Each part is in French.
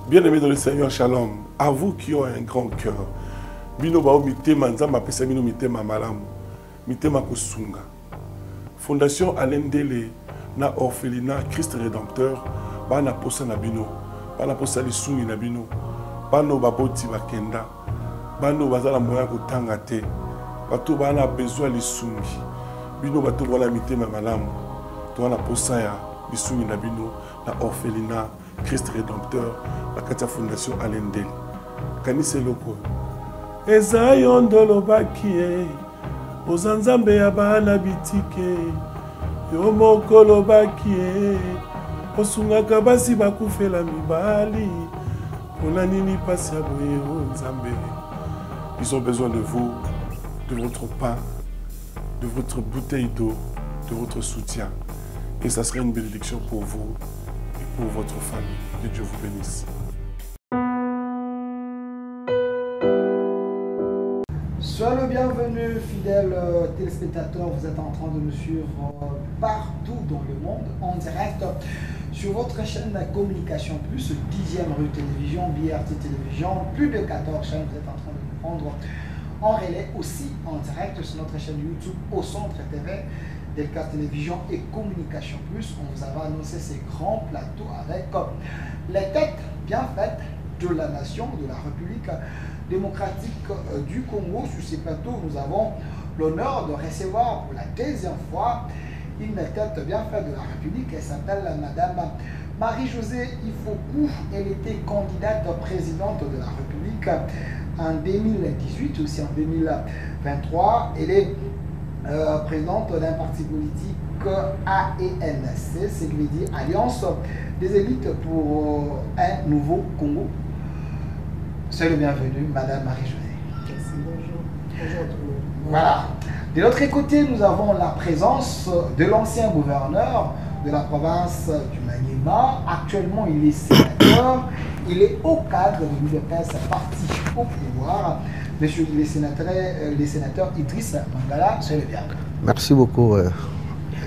Bien-aimés dans le Seigneur, shalom. À vous qui ont un grand cœur. Bino bao mitema nzamba pesa bino mitema malamu. Mitema kusunga. Fondation Alendele na orphelinat Christ Rédempteur bana posa na bino. Bana posa lisungi na bino. Bano baboti bakenda. Bano bazala moya kotanga te. Bato bana besoin lisungi. Bino bato wala mitema malamu. To wana posa ya lisungi na bino na orphelinat Christ Rédempteur, la Katia Fondation Alendele. Kanise loko. Ezayo ndolo bakie. Ozanzambe ya bana bitike. Yo mokolo bakie. Osungaka basi bakufela mibali. Pona nini pasi ya boye o nzambe. Ils ont besoin de vous, de votre pain, de votre bouteille d'eau, de votre soutien. Et ça serait une bénédiction pour vous. Pour votre famille. Que Dieu vous bénisse. Soyez le bienvenu, fidèles téléspectateurs. Vous êtes en train de nous suivre partout dans le monde, en direct, sur votre chaîne de communication plus, 10e rue télévision, BRT télévision, plus de 14 chaînes. Vous êtes en train de nous prendre en relais aussi en direct sur notre chaîne YouTube au Centre TV. Delca Télévision et Communication Plus, on vous avait annoncé ces grands plateaux avec les têtes bien faites de la nation, de la République démocratique du Congo. Sur ces plateaux, nous avons l'honneur de recevoir pour la deuxième fois une tête bien faite de la République. Elle s'appelle Madame Marie-Josée Ifokou. Elle était candidate présidente de la République en 2018, aussi en 2023. Elle est présidente d'un parti politique ANC, c'est qui veut dire Alliance des élites pour un nouveau Congo. Soyez le bienvenu, Madame Marie-Josée. Merci, bonjour. Bonjour à tout le monde. Voilà. De l'autre côté, nous avons la présence de l'ancien gouverneur de la province du Maniema. Actuellement, il est sénateur. Il est au cadre de l'UDPS, parti au pouvoir. Monsieur les sénateurs Idriss Mangala, soyez le bienvenu. Merci beaucoup.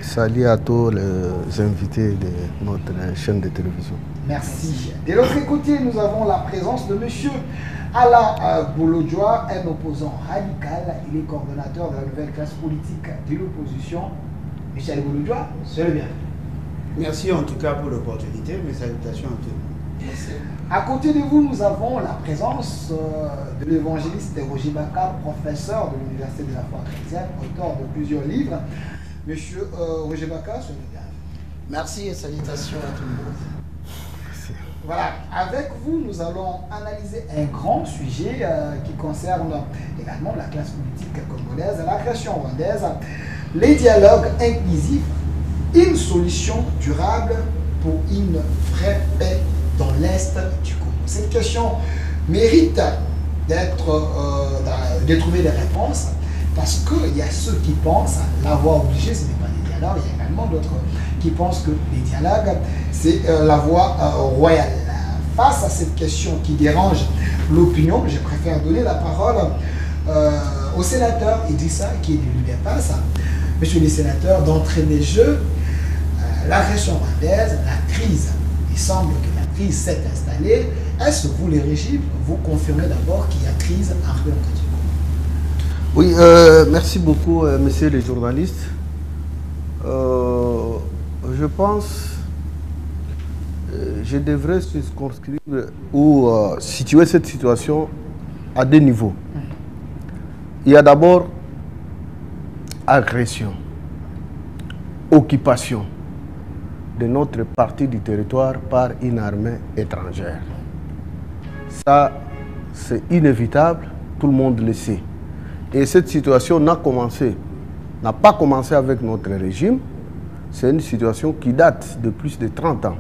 Salut à tous les invités de notre chaîne de télévision. Merci. De l'autre côté, nous avons la présence de monsieur Ala Bolodjoa, un opposant radical. Il est coordonnateur de la nouvelle classe politique de l'opposition. Michel Bolodjoa, soyez le bienvenu. Merci en tout cas pour l'opportunité. Mes salutations à tous. Merci. À côté de vous, nous avons la présence de l'évangéliste Roger Baka, professeur de l'Université de la foi chrétienne, auteur de plusieurs livres. Monsieur Roger Baka, soyez le bienvenu. Merci et salutations à tout le monde. Merci. Voilà, avec vous, nous allons analyser un grand sujet qui concerne également la classe politique congolaise, la création rwandaise, les dialogues inclusifs, une solution durable pour une vraie paix dans l'Est du Congo. Cette question mérite de trouver des réponses parce qu'il y a ceux qui pensent la voie obligée, ce n'est pas des dialogues, il y a également d'autres qui pensent que les dialogues, c'est la voie royale. Face à cette question qui dérange l'opinion, je préfère donner la parole au sénateur Idrissa qui est de l'UDPS. Monsieur le sénateur, d'entrée des jeux, l'agression rwandaise, la crise, il semble que la crise s'est installée. Est-ce que vous, les régimes, vous confirmez d'abord qu'il y a crise en République du Congo? Oui, merci beaucoup, messieurs les journalistes. Je pense je devrais circonscrire ou situer cette situation à deux niveaux. Il y a d'abord agression, occupation de notre partie du territoire par une armée étrangère. Ça, c'est inévitable, tout le monde le sait. Et cette situation n'a pas commencé avec notre régime, c'est une situation qui date de plus de 30 ans.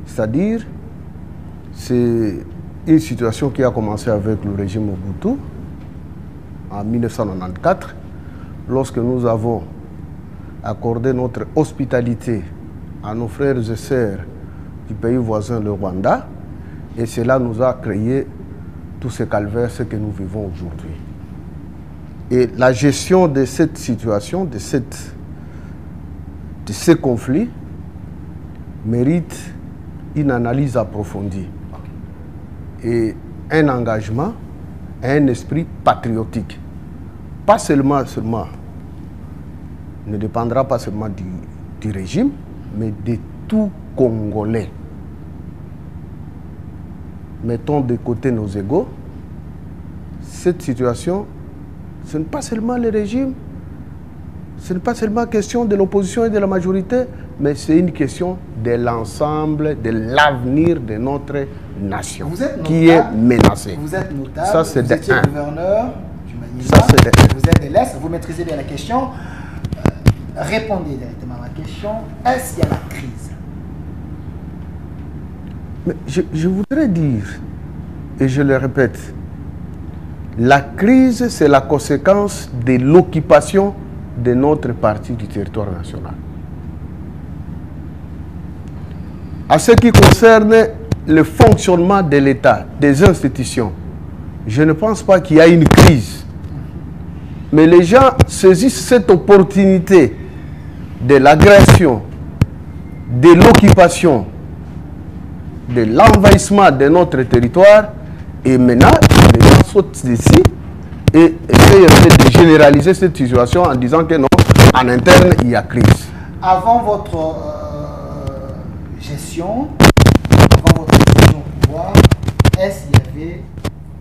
C'est-à-dire, c'est une situation qui a commencé avec le régime Mobutu en 1994, lorsque nous avons accordé notre hospitalité à nos frères et sœurs du pays voisin, le Rwanda, et cela nous a créé tout ce calvaire, ce que nous vivons aujourd'hui. Et la gestion de cette situation, de ce conflit, mérite une analyse approfondie. et un engagement, un esprit patriotique. Pas seulement, ne dépendra pas seulement du régime, mais de tout Congolais. Mettons de côté nos égos. Cette situation, ce n'est pas seulement le régime, ce n'est pas seulement question de l'opposition et de la majorité, mais c'est une question de l'ensemble, de l'avenir de notre nation qui est menacée. Vous êtes notable, ça, c'est vous étiez gouverneur du Maniema, vous êtes de l'Est, vous maîtrisez bien la question. Répondez directement à ma question. Est-ce qu'il y a la crise? Mais je voudrais dire, et je le répète, la crise, c'est la conséquence de l'occupation de notre partie du territoire national. À ce qui concerne le fonctionnement de l'État, des institutions, je ne pense pas qu'il y a une crise. Mais les gens saisissent cette opportunité de l'agression, de l'occupation, de l'envahissement de notre territoire, et maintenant, les gens sautent ici et essayent de généraliser cette situation en disant que non, en interne, il y a crise. Avant votre gestion, avant votre gestion au pouvoir, est-ce qu'il y avait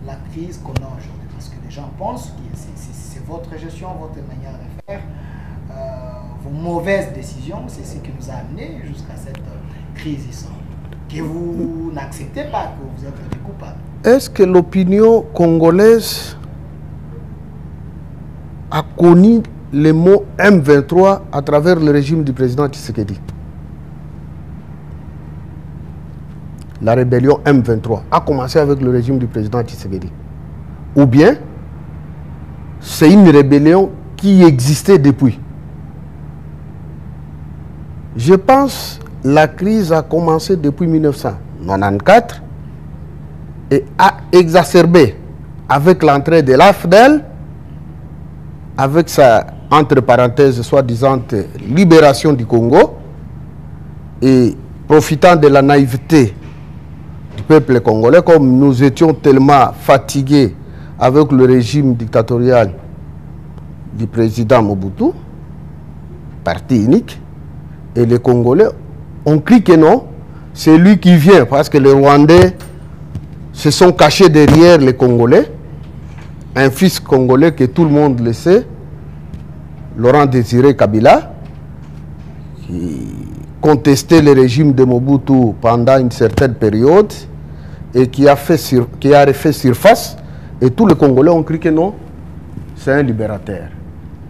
la crise qu'on a aujourd'hui? Parce que les gens pensent que c'est votre gestion, votre manière de faire, vos mauvaises décisions, c'est ce qui nous a amené jusqu'à cette crise ici. Que vous n'acceptez pas, que vous êtes des coupables. Est-ce que l'opinion congolaise a connu le mot M23 à travers le régime du président Tshisekedi? La rébellion M23 a commencé avec le régime du président Tshisekedi. Ou bien, c'est une rébellion qui existait depuis. Je pense que la crise a commencé depuis 1994 et a exacerbé avec l'entrée de l'AFDEL, avec sa, entre parenthèses, soi-disant libération du Congo, et profitant de la naïveté du peuple congolais, comme nous étions tellement fatigués avec le régime dictatorial du président Mobutu, parti unique, et les Congolais ont cru que non, c'est lui qui vient, parce que les Rwandais se sont cachés derrière les Congolais, un fils congolais que tout le monde le sait, Laurent Désiré Kabila, qui contestait le régime de Mobutu pendant une certaine période et qui a refait surface, et tous les Congolais ont cru que non, c'est un libérateur.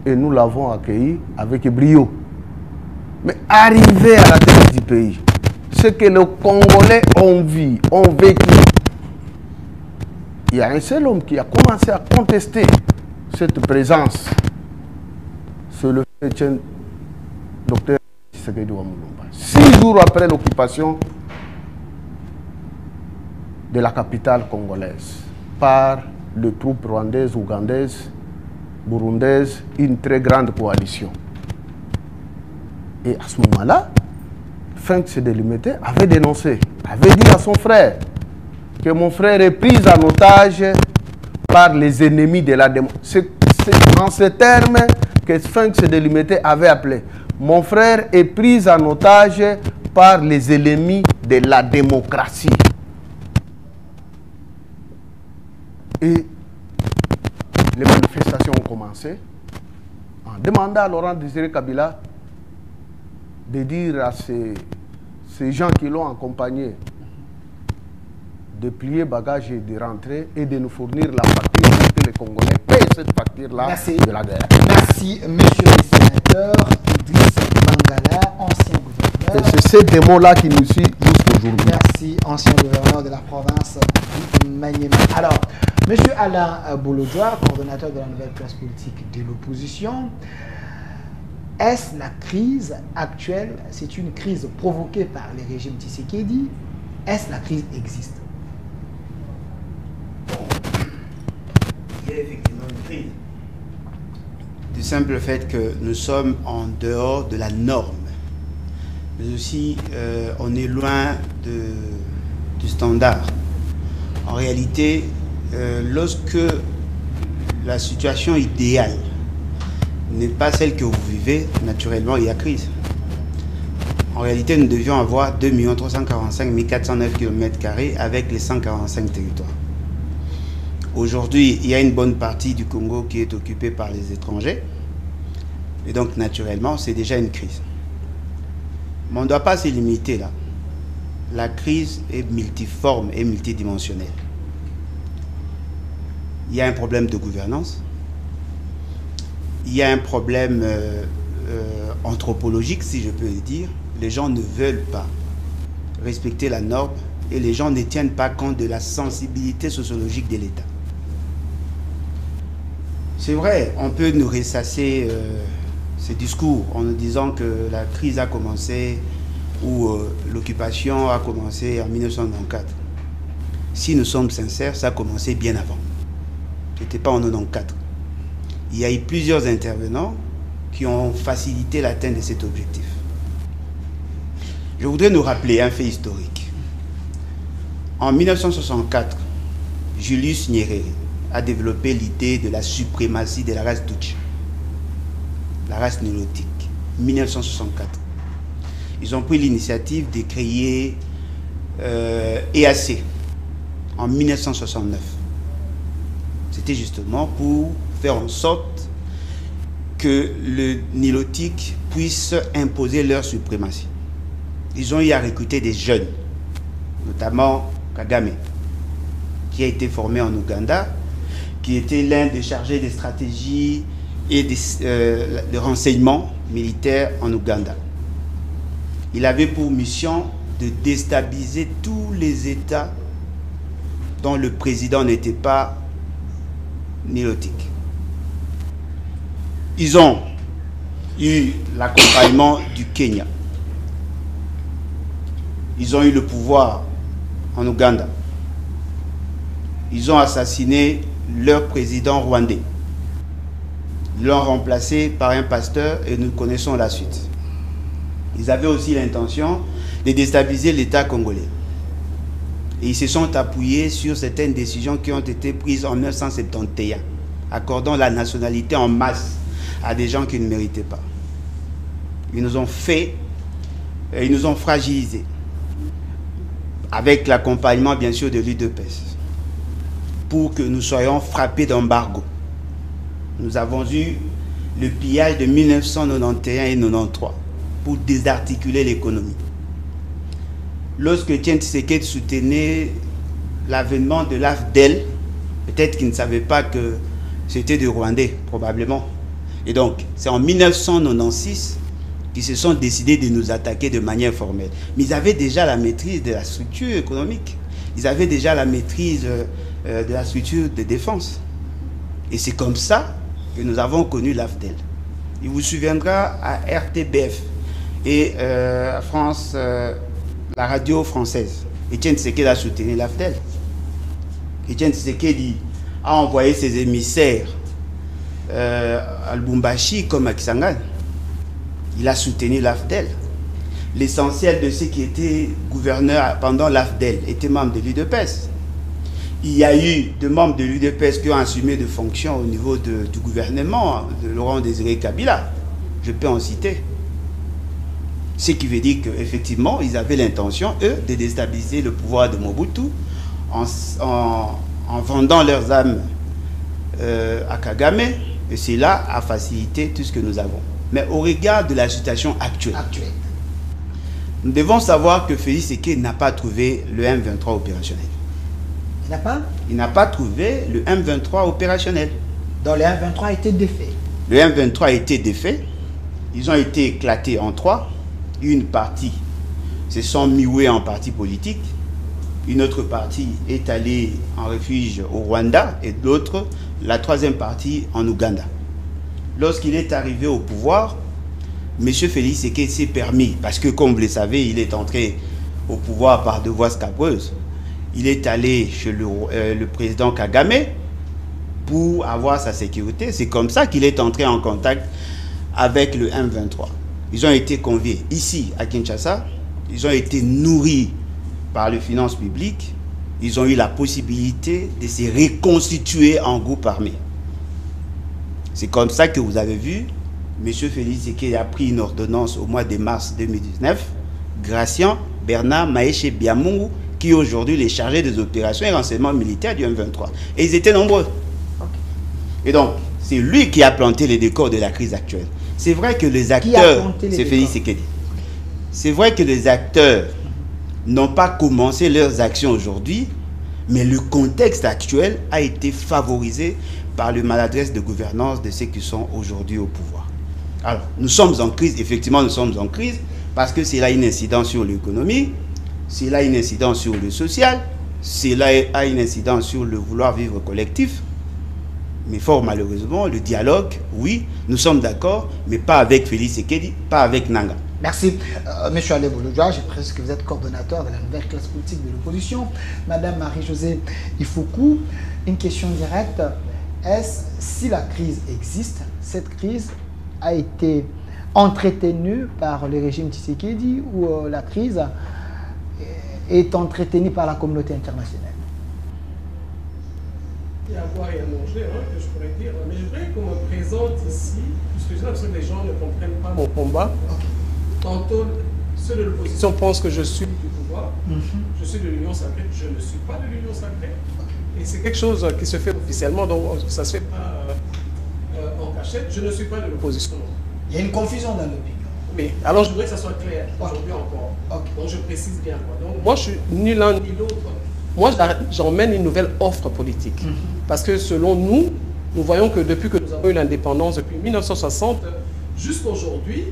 Et nous l'avons accueilli avec brio. Mais arrivé à la tête du pays, ce que les Congolais ont vu, ont vécu, il y a un seul homme qui a commencé à contester cette présence, c'est le docteur Tshisekedi Wamulumba. 6 jours après l'occupation de la capitale congolaise par les troupes rwandaises, ougandaises, burundaises, une très grande coalition. Et à ce moment-là, Frank Sédélimité avait dénoncé, avait dit à son frère que mon frère est pris en otage par les ennemis de la démocratie. C'est en ces termes que Frank Sédélimité avait appelé. Mon frère est pris en otage par les ennemis de la démocratie. Et les manifestations ont commencé en demandant à Laurent Désiré Kabila de dire à ces gens qui l'ont accompagné de plier bagages et de rentrer et de nous fournir la facture pour que les Congolais payent cette facture-là de la guerre. Merci, monsieur le sénateur Idriss Mangala, ancien gouverneur. Et c'est ces démons-là qui nous suivent jusqu'aujourd'hui. Merci, ancien gouverneur de la province du Maniema. Alors, monsieur Alain Bolodjoa, coordonnateur de la nouvelle classe politique de l'opposition, est-ce la crise actuelle, c'est une crise provoquée par les régimes Tshisekedi? Est-ce la crise existe? Il y a effectivement une crise. Du simple fait que nous sommes en dehors de la norme. Mais aussi, on est loin du standard. En réalité, lorsque la situation idéale n'est pas celle que vous vivez, naturellement, il y a crise. En réalité, nous devions avoir 2 345 409 km² avec les 145 territoires. Aujourd'hui, il y a une bonne partie du Congo qui est occupée par les étrangers. Et donc, naturellement, c'est déjà une crise. Mais on ne doit pas se limiter là. La crise est multiforme et multidimensionnelle. Il y a un problème de gouvernance. Il y a un problème anthropologique, si je peux le dire. Les gens ne veulent pas respecter la norme et les gens ne tiennent pas compte de la sensibilité sociologique de l'État. C'est vrai, on peut nous ressasser ces discours en nous disant que la crise a commencé ou l'occupation a commencé en 1994. Si nous sommes sincères, ça a commencé bien avant. Ce n'était pas en 1994. Il y a eu plusieurs intervenants qui ont facilité l'atteinte de cet objectif. Je voudrais nous rappeler un fait historique. En 1964, Julius Nyerere a développé l'idée de la suprématie de la race Tutsi, la race nilotique, 1964. Ils ont pris l'initiative de créer EAC en 1969. C'était justement pour faire en sorte que le nilotique puisse imposer leur suprématie. Ils ont eu à recruter des jeunes, notamment Kagame, qui a été formé en Ouganda, qui était l'un des chargés des stratégies et des renseignements militaires en Ouganda. Il avait pour mission de déstabiliser tous les États dont le président n'était pas nilotique. Ils ont eu l'accompagnement du Kenya. Ils ont eu le pouvoir en Ouganda. Ils ont assassiné leur président rwandais. Ils l'ont remplacé par un pasteur et nous connaissons la suite. Ils avaient aussi l'intention de déstabiliser l'État congolais. Et ils se sont appuyés sur certaines décisions qui ont été prises en 1971, accordant la nationalité en masse à des gens qui ne méritaient pas. Ils nous ont ils nous ont fragilisés, avec l'accompagnement bien sûr de l'UDPS, pour que nous soyons frappés d'embargo. Nous avons eu le pillage de 1991 et 1993 pour désarticuler l'économie. Lorsque Etienne Tshisekedi soutenait l'avènement de l'AFDEL, peut-être qu'il ne savait pas que c'était des Rwandais, probablement. Et donc, c'est en 1996 qu'ils se sont décidés de nous attaquer de manière formelle. Mais ils avaient déjà la maîtrise de la structure économique. Ils avaient déjà la maîtrise de la structure de défense. Et c'est comme ça que nous avons connu l'AFDEL. Il vous souviendra à RTBF et France, la radio française. Etienne Tshisekedi a soutenu l'AFDEL. Etienne Tshisekedi a envoyé ses émissaires à Lubumbashi comme à Kisangani. Il a soutenu l'AFDEL. L'essentiel de ceux qui étaient gouverneurs pendant l'AFDEL étaient membres de l'UDPS. Il y a eu des membres de l'UDPS qui ont assumé des fonctions au niveau du gouvernement de Laurent Désiré Kabila. Je peux en citer. Ce qui veut dire qu'effectivement, ils avaient l'intention, eux, de déstabiliser le pouvoir de Mobutu en vendant leurs âmes à Kagame. Et cela a facilité tout ce que nous avons. Mais au regard de la situation actuelle, nous devons savoir que Félix Tshisekedi n'a pas trouvé le M23 opérationnel. Il n'a pas? Il n'a pas trouvé le M23 opérationnel. Donc le M23 a été défait. Le M23 a été défait. Ils ont été éclatés en trois. Une partie se sont mués en parti politique. Une autre partie est allée en refuge au Rwanda et l'autre, la troisième partie, en Ouganda. Lorsqu'il est arrivé au pouvoir, M. Félix Tshisekedi s'est permis, parce que comme vous le savez, il est entré au pouvoir par deux voies scabreuses. Il est allé chez le président Kagame pour avoir sa sécurité. C'est comme ça qu'il est entré en contact avec le M23. Ils ont été conviés ici à Kinshasa. Ils ont été nourris par les finances publiques ils ont eu la possibilité de se reconstituer en groupe armé. C'est comme ça que vous avez vu, M. Félix Tshisekedi a pris une ordonnance au mois de mars 2019, graciant Bernard Maeshe Biamungu, qui aujourd'hui est chargé des opérations et renseignements militaires du M23. Et ils étaient nombreux. Et donc, c'est lui qui a planté les décors de la crise actuelle. C'est vrai que les acteurs, c'est Félix Tshisekedi. C'est vrai que les acteurs n'ont pas commencé leurs actions aujourd'hui, mais le contexte actuel a été favorisé par le maladresse de gouvernance de ceux qui sont aujourd'hui au pouvoir. Alors, nous sommes en crise, effectivement nous sommes en crise, parce que cela a une incidence sur l'économie, cela a une incidence sur le social, cela a une incidence sur le vouloir vivre collectif. Mais fort malheureusement, le dialogue, oui, nous sommes d'accord, mais pas avec Félix Tshisekedi, pas avec Nanga. Merci. Monsieur Alebo Lodjoa, j'ai précisé que vous êtes coordonnateur de la nouvelle classe politique de l'opposition. Madame Marie-Josée Ifoukou, une question directe. Est-ce, si la crise existe, cette crise a été entretenue par le régime Tshisekedi ou la crise est entretenue par la communauté internationale? Il y a à boire et à manger, hein, que je pourrais dire. Mais je voudrais qu'on me présente ici, puisque j'ai l'impression que les gens ne comprennent pas mon combat. Okay. Tantôt, ceux de l'opposition pensent que je suis du pouvoir, je suis de l'Union sacrée, je ne suis pas de l'Union sacrée. Et c'est quelque chose qui se fait officiellement, donc ça ne se fait pas en cachette. Je ne suis pas de l'opposition. Il y a une confusion dans l'opinion. Oui, alors je voudrais que ça soit clair aujourd'hui encore. Donc je précise bien. Donc, moi, je suis ni l'un ni l'autre. Moi, j'emmène une nouvelle offre politique. Parce que selon nous, nous voyons que depuis que nous avons eu l'indépendance, depuis 1960 jusqu'à aujourd'hui,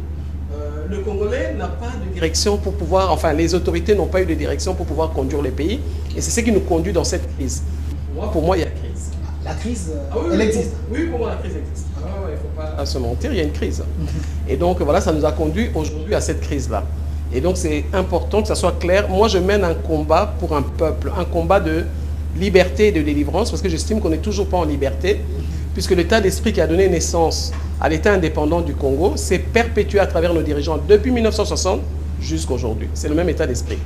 le Congolais n'a pas de direction pour pouvoir, enfin les autorités n'ont pas eu de direction pour pouvoir conduire le pays. Et c'est ce qui nous conduit dans cette crise. Pour moi, il y a crise. La crise, elle existe. Oui, pour moi, la crise existe. Il ne faut pas se mentir, il y a une crise. Et donc, voilà, ça nous a conduit aujourd'hui à cette crise-là. Et donc, c'est important que ça soit clair. Moi, je mène un combat pour un peuple, un combat de liberté et de délivrance, parce que j'estime qu'on n'est toujours pas en liberté, puisque l'état d'esprit qui a donné naissance à l'état indépendant du Congo s'est perpétué à travers nos dirigeants depuis 1960 jusqu'à aujourd'hui. C'est le même état d'esprit.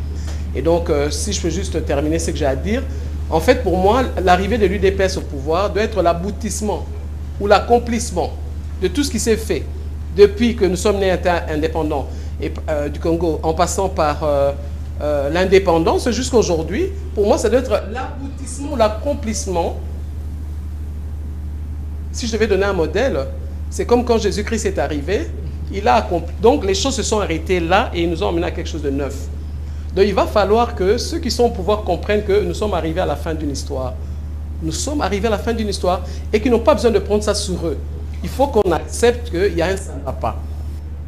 Et donc, si je peux juste terminer ce que j'ai à dire, en fait, pour moi, l'arrivée de l'UDPS au pouvoir doit être l'aboutissement ou l'accomplissement de tout ce qui s'est fait depuis que nous sommes nés indépendants et, du Congo, en passant par l'indépendance jusqu'à aujourd'hui. Pour moi, ça doit être l'aboutissement ou l'accomplissement. Si je devais donner un modèle, c'est comme quand Jésus-Christ est arrivé, il a accompli. Donc les choses se sont arrêtées là et ils nous ont emmené à quelque chose de neuf. Donc il va falloir que ceux qui sont au pouvoir comprennent que nous sommes arrivés à la fin d'une histoire. Nous sommes arrivés à la fin d'une histoire et qu'ils n'ont pas besoin de prendre ça sur eux. Il faut qu'on accepte qu'il y a un ça ne va pas.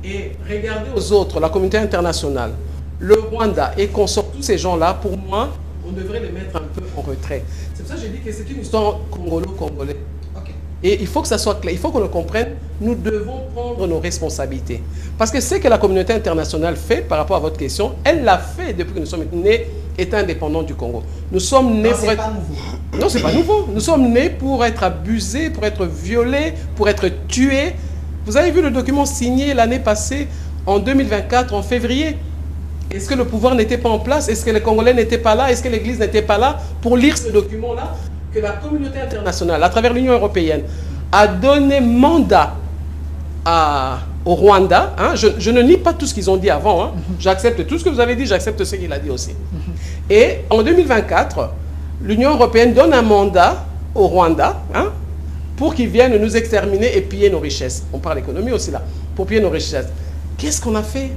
Et regardez aux autres, la communauté internationale, le Rwanda et consorts, tous ces gens-là, pour moi, on devrait les mettre un peu en retrait. C'est pour ça que j'ai dit que c'est une histoire congolo-congolais. Et il faut que ça soit clair, il faut qu'on le comprenne, nous devons prendre nos responsabilités. Parce que ce que la communauté internationale fait par rapport à votre question, elle l'a fait depuis que nous sommes nés, étant indépendants du Congo. Nous sommes nés pour être... pas nouveau. Non, c'est pas nouveau. Nous sommes nés pour être abusés, pour être violés, pour être tués. Vous avez vu le document signé l'année passée, en 2024, en février. Est-ce que le pouvoir n'était pas en place? Est-ce que les Congolais n'étaient pas là? Est-ce que l'Église n'était pas là pour lire ce document-là? Que la communauté internationale, à travers l'Union européenne, a donné mandat au Rwanda. Hein, je ne nie pas tout ce qu'ils ont dit avant. Hein. J'accepte tout ce que vous avez dit, j'accepte ce qu'il a dit aussi. Et en 2024, l'Union européenne donne un mandat au Rwanda pour qu'ils viennent nous exterminer et piller nos richesses. On parle d'économie aussi là, pour piller nos richesses. Qu'est-ce qu'on a fait?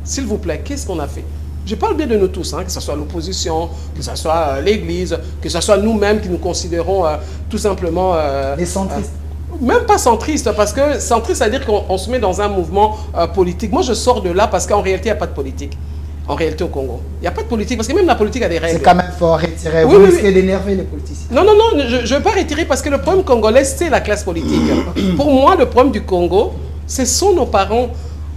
S'il vous plaît, qu'est-ce qu'on a fait? Je parle bien de nous tous, hein, que ce soit l'opposition, que ce soit l'Église, que ce soit nous-mêmes qui nous considérons tout simplement... les centristes. Même pas centristes, parce que centriste, c'est-à-dire qu'on se met dans un mouvement politique. Moi, je sors de là parce qu'en réalité, il n'y a pas de politique. En réalité, au Congo. Il n'y a pas de politique, parce que même la politique a des règles. C'est quand même fort retirer. Vous risquez d'énerver les politiciens. Non, non, non, je ne veux pas retirer, parce que le problème congolais, c'est la classe politique. Pour moi, le problème du Congo, ce sont nos parents...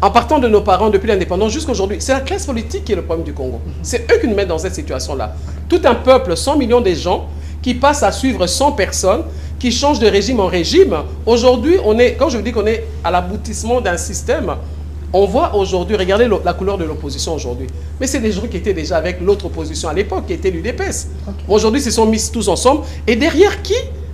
En partant de nos parents depuis l'indépendance jusqu'à aujourd'hui, c'est la classe politique qui est le problème du Congo. C'est eux qui nous mettent dans cette situation-là. Tout un peuple, 100 millions de gens, qui passent à suivre 100 personnes, qui changent de régime en régime. Aujourd'hui, on est, quand je vous dis qu'on est à l'aboutissement d'un système, On voit aujourd'hui, regardez la couleur de l'opposition aujourd'hui. Mais c'est des gens qui étaient déjà avec l'autre opposition à l'époque, qui était l'UDPS. Okay. Aujourd'hui, ils se sont mis tous ensemble. Et derrière qui?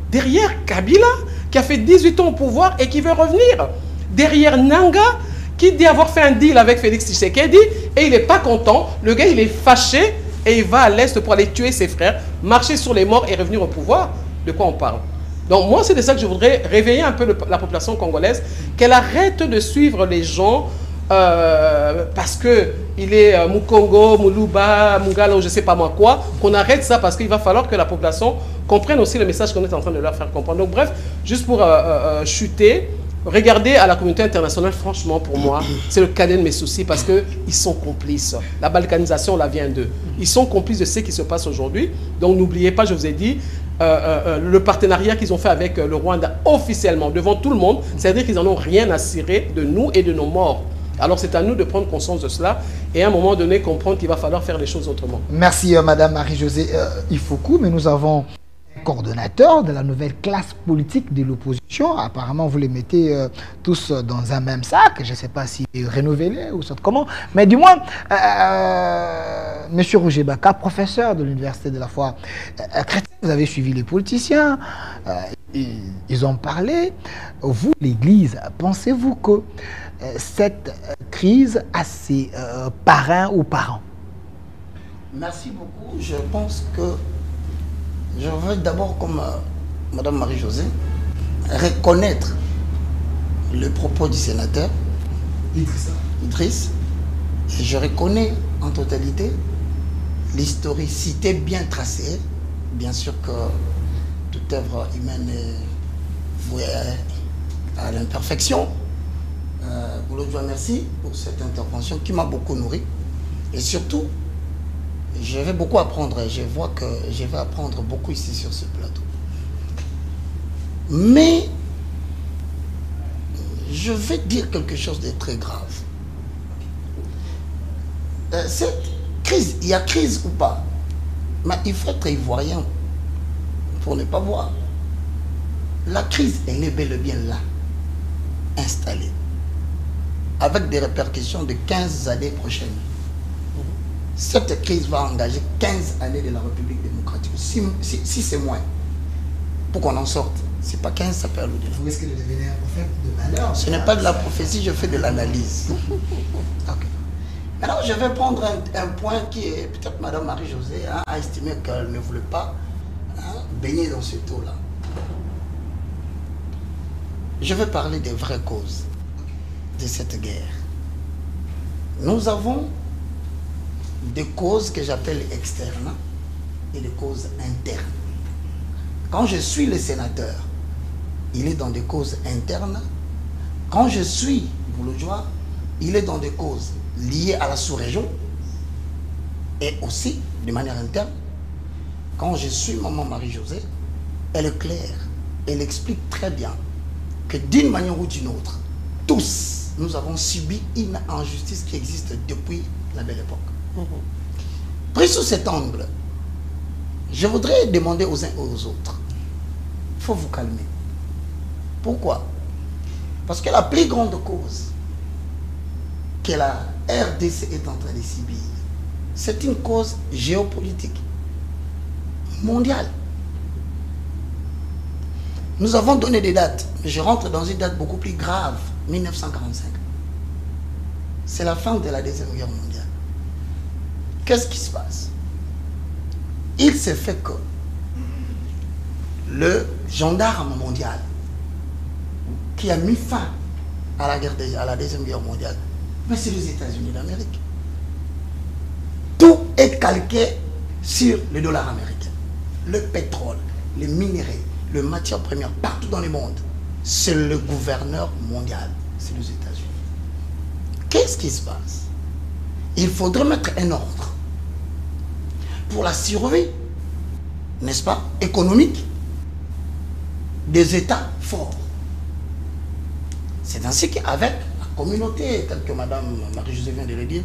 Derrière Kabila, qui a fait 18 ans au pouvoir et qui veut revenir. Derrière Nanga, qui dit avoir fait un deal avec Félix Tshisekedi, et il n'est pas content. Le gars, il est fâché, et il va à l'Est pour aller tuer ses frères, marcher sur les morts et revenir au pouvoir. De quoi on parle? Donc moi, c'est de ça que je voudrais réveiller un peu la population congolaise, qu'elle arrête de suivre les gens parce qu'il est Mukongo, Muluba, Mungala ou je ne sais pas moi quoi, qu'on arrête ça parce qu'il va falloir que la population comprenne aussi le message qu'on est en train de leur faire comprendre. Donc bref, juste pour chuter, regardez à la communauté internationale, franchement pour moi, c'est le cadet de mes soucis parce qu'ils sont complices. La balkanisation, là vient d'eux. Ils sont complices de ce qui se passe aujourd'hui. Donc n'oubliez pas, je vous ai dit, le partenariat qu'ils ont fait avec le Rwanda officiellement, devant tout le monde, c'est-à-dire qu'ils n'en ont rien à cirer de nous et de nos morts. Alors c'est à nous de prendre conscience de cela et à un moment donné comprendre qu'il va falloir faire les choses autrement. Merci Madame Marie-Josée Ifoukou, mais nous avons un coordonnateur de la nouvelle classe politique de l'opposition. Apparemment vous les mettez tous dans un même sac, je ne sais pas si renouvelé ou comment, mais du moins Monsieur Roger Baka, professeur de l'Université de la foi chrétienne, vous avez suivi les politiciens, ils ont parlé. Vous, l'Église, pensez-vous que cette crise a ses parrains ou parents? Merci beaucoup. Je pense que je veux d'abord, comme Madame Marie-Josée, reconnaître le propos du sénateur Idriss. Et je reconnais en totalité l'historicité bien tracée. Bien sûr que toute œuvre humaine est vouée à l'imperfection. Boulodjoua, merci pour cette intervention qui m'a beaucoup nourri. Et surtout, je vais beaucoup apprendre. Je vois que je vais apprendre beaucoup ici sur ce plateau. Mais je vais dire quelque chose de très grave. Cette crise, il y a crise ou pas, mais il faut être ivoirien pour ne pas voir. La crise, elle est bel et bien là, installée, avec des répercussions de 15 années prochaines. Cette crise va engager 15 années de la République démocratique. Si c'est moins, pour qu'on en sorte, c'est pas 15, ça peut aller au-delà. Vous risquez de devenir un prophète de malheur. Ce n'est pas de la prophétie, je fais de l'analyse. Okay. Maintenant, je vais prendre un point qui est, peut-être Madame Marie-Josée a estimé qu'elle ne voulait pas baigner dans ce taux-là. Je vais parler des vraies causes de cette guerre. Nous avons des causes que j'appelle externes et des causes internes. Quand je suis le sénateur, il est dans des causes internes. Quand je suis Boulodjoua, il est dans des causes liées à la sous-région et aussi de manière interne. Quand je suis Maman Marie-Josée, elle est claire, elle explique très bien que d'une manière ou d'une autre, tous, nous avons subi une injustice qui existe depuis la belle époque. Pris sous cet angle, je voudrais demander aux uns et aux autres, il faut vous calmer. Pourquoi? Parce que la plus grande cause que la RDC est en train de subir, c'est une cause géopolitique mondiale. Nous avons donné des dates, mais je rentre dans une date beaucoup plus grave, 1945. C'est la fin de la Deuxième Guerre mondiale. Qu'est-ce qui se passe? Il s'est fait que le gendarme mondial qui a mis fin à la Deuxième Guerre mondiale, mais c'est les États-Unis d'Amérique. Tout est calqué sur le dollar américain. Le pétrole, les minéraux, les matières premières, partout dans le monde, c'est le gouverneur mondial, c'est les États-Unis. Qu'est-ce qui se passe? Il faudrait mettre un ordre pour la survie, n'est-ce pas, économique des États forts. C'est ainsi qu'avec la communauté, telle que Mme Marie-Josée vient de le dire,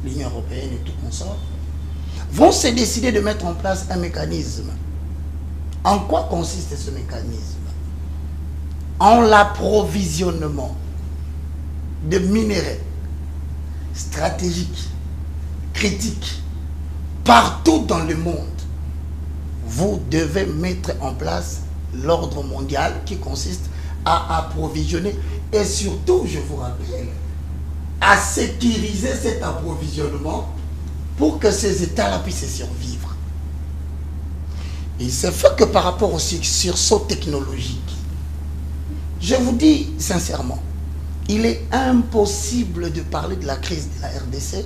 l'Union européenne et tout consort, vont se décider de mettre en place un mécanisme. En quoi consiste ce mécanisme? En l'approvisionnement de minéraux stratégiques, critiques, partout dans le monde, vous devez mettre en place l'ordre mondial qui consiste à approvisionner et surtout, je vous rappelle, à sécuriser cet approvisionnement pour que ces États-là puissent survivre. Il se fait que par rapport au sursaut technologique, je vous dis sincèrement, il est impossible de parler de la crise de la RDC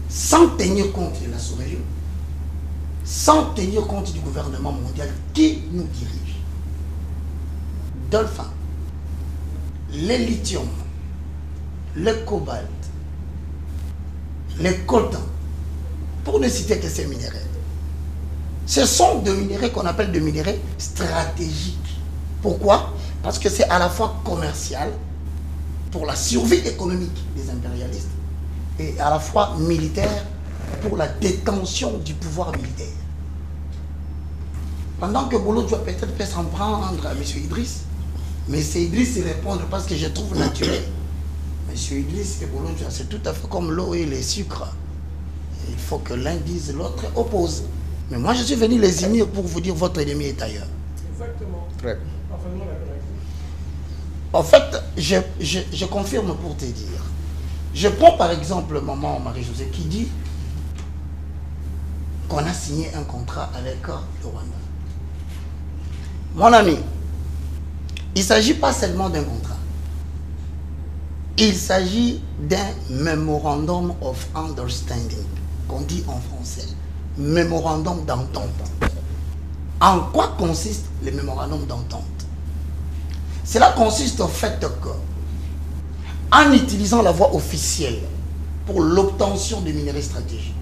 sans tenir compte de la sous-région, sans tenir compte du gouvernement mondial qui nous dirige. Dolphin, le lithium, le cobalt, les coltan, pour ne citer que ces minéraux. Ce sont des minéraux qu'on appelle des minéraux stratégiques. Pourquoi? Parce que c'est à la fois commercial, pour la survie économique des impérialistes, et à la fois militaire, pour la détention du pouvoir militaire. Pendant que Bolo doit peut-être s'en prendre à M. Idriss, mais c'est Idriss qui répond parce que je trouve naturel. M. Idriss et Bolo, c'est tout à fait comme l'eau et les sucres. Il faut que l'un dise, l'autre oppose. Mais moi, je suis venu les unir pour vous dire votre ennemi est ailleurs. Exactement. Très bien. En fait, je confirme pour te dire. Je prends par exemple maman Marie-Josée qui dit qu'on a signé un contrat avec le Rwanda. Mon ami, il ne s'agit pas seulement d'un contrat. Il s'agit d'un Memorandum of Understanding, qu'on dit en français. Mémorandum d'entente. En quoi consiste le mémorandum d'entente? Cela consiste au fait que, en utilisant la voie officielle pour l'obtention de minerais stratégiques,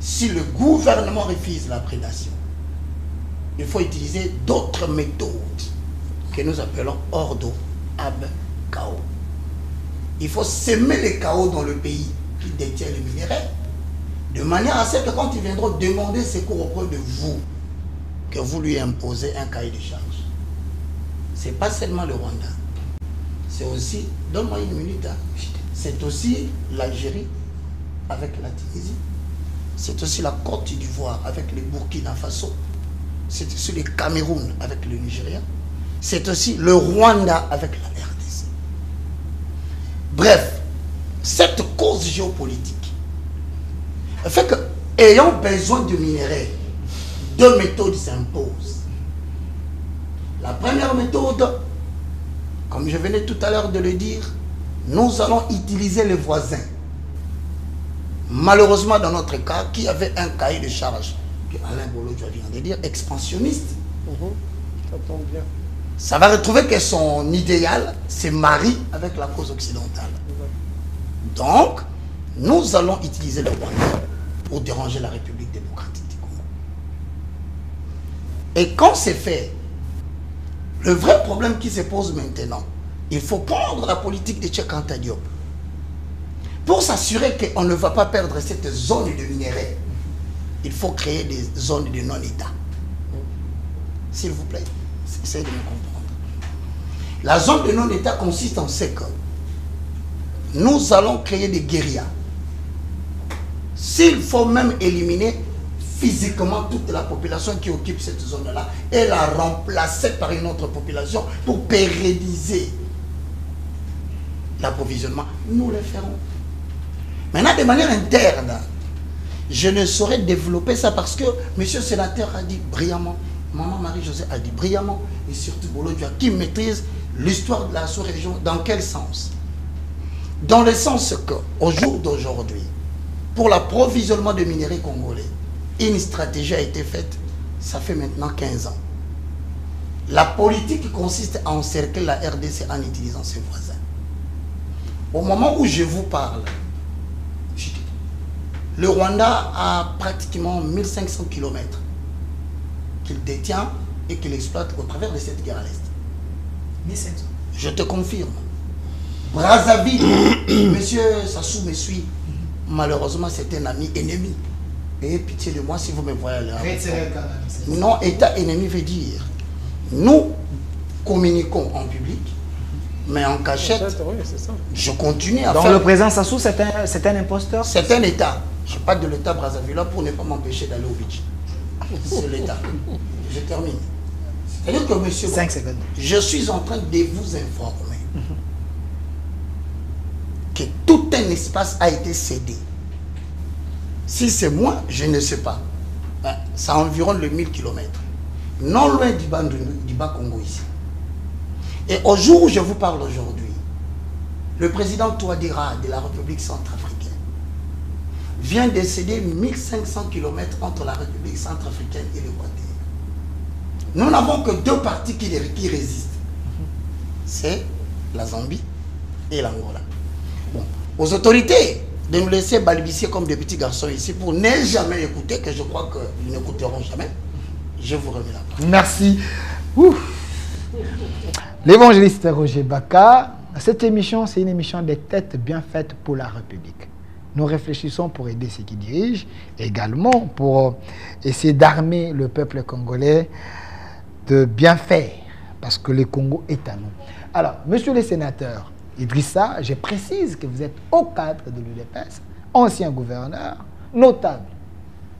si le gouvernement refuse la prédation, il faut utiliser d'autres méthodes que nous appelons Ordo ab Chaos. Il faut semer les chaos dans le pays qui détient les minéraux, de manière à ce que quand ils viendront demander secours auprès de vous, que vous lui imposez un cahier de charge. Ce n'est pas seulement le Rwanda. C'est aussi, donne-moi une minute, hein, c'est aussi l'Algérie avec la Tunisie. C'est aussi la Côte d'Ivoire avec le Burkina Faso. C'est aussi le Cameroun avec le Nigeria. C'est aussi le Rwanda avec la RDC. Bref, cette cause géopolitique fait que, ayant besoin de minerais, deux méthodes s'imposent. La première méthode, comme je venais tout à l'heure de le dire, nous allons utiliser les voisins. Malheureusement, dans notre cas, qui avait un cahier de charge, que Alain Bolo vient de dire, expansionniste. Ça tombe bien. Ça va retrouver que son idéal se marie avec la cause occidentale. Donc, nous allons utiliser le Rwanda pour déranger la République démocratique du Congo. Et quand c'est fait, le vrai problème qui se pose maintenant, il faut prendre la politique de Cheikh Anta Diop pour s'assurer qu'on ne va pas perdre cette zone de minerais. Il faut créer des zones de non-État. S'il vous plaît, essayez de me comprendre. La zone de non-État consiste en ce que nous allons créer des guérillas. S'il faut même éliminer physiquement toute la population qui occupe cette zone-là et la remplacer par une autre population pour pérenniser l'approvisionnement, nous le ferons. Maintenant, de manière interne, je ne saurais développer ça parce que M. le sénateur a dit brillamment, maman Marie-Josée a dit brillamment, et surtout Bolo Dioua, qui maîtrise l'histoire de la sous-région. Dans quel sens? Dans le sens qu'au jour d'aujourd'hui, pour l'approvisionnement de minerais congolais, une stratégie a été faite, ça fait maintenant 15 ans. La politique consiste à encercler la RDC en utilisant ses voisins. Au moment où je vous parle, le Rwanda a pratiquement 1500 km qu'il détient et qu'il exploite au travers de cette guerre à l'Est. 1500. Je te confirme. Brazzaville, monsieur Sassou me suit. Malheureusement, c'est un ami ennemi. Et pitié de moi si vous me voyez là. Non, État ennemi veut dire, nous communiquons en public, Mais en cachette, Oui, c'est ça. je continue à Donc faire... le président Sassou, c'est un imposteur? C'est un État. Je parle de l'État Brazzaville pour ne pas m'empêcher d'aller au beach. C'est l'État. Je termine. C'est-à-dire que, monsieur, 5 secondes. je suis en train de vous informer que tout un espace a été cédé. Si c'est moi, je ne sais pas. Ben, ça environne le 1000 km. Non loin du bas Congo ici. Et au jour où je vous parle aujourd'hui, le président Touadéra de la République centrafricaine vient de céder 1500 km entre la République centrafricaine et l'Équateur. Nous n'avons que deux partis qui résistent. C'est la Zambie et l'Angola. Bon, aux autorités de nous laisser balbutier comme des petits garçons ici pour ne jamais écouter, que je crois qu'ils n'écouteront jamais. Je vous remets la parole. Merci. L'évangéliste Roger Baka. Cette émission, c'est une émission des têtes bien faites pour la République. Nous réfléchissons pour aider ceux qui dirigent, également pour essayer d'armer le peuple congolais de bien faire, parce que le Congo est à nous. Alors, monsieur le sénateur Idrissa, je précise que vous êtes au cadre de l'UDPS, ancien gouverneur, notable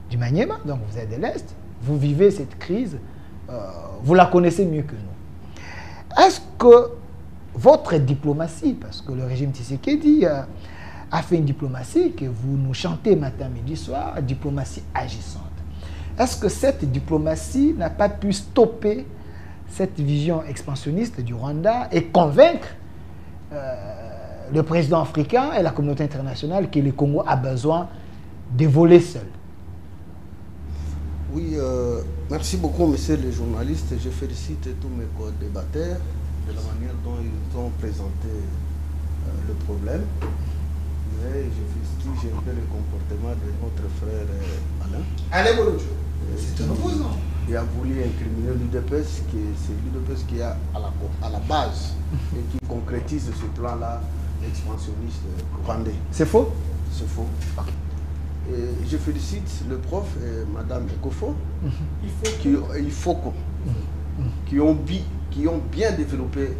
du Maniema, donc vous êtes de l'Est, vous vivez cette crise, vous la connaissez mieux que nous. Est-ce que votre diplomatie, parce que le régime Tshisekedi a fait une diplomatie que vous nous chantez matin, midi, soir, diplomatie agissante, est-ce que cette diplomatie n'a pas pu stopper cette vision expansionniste du Rwanda et convaincre le président africain et la communauté internationale que le Congo a besoin de voler seul? Oui, merci beaucoup, monsieur le journaliste. Je félicite tous mes co-débatteurs de la manière dont ils ont présenté le problème. Et je félicite un peu le comportement de notre frère Alain. Allez, Bolojo. C'est un opposant. Il a voulu incriminer l'UDPS, c'est l'UDPS qui est à la base et qui concrétise ce plan-là expansionniste rwandais. C'est faux? C'est faux. Et je félicite le prof et Madame Ekofo, qui ont bien développé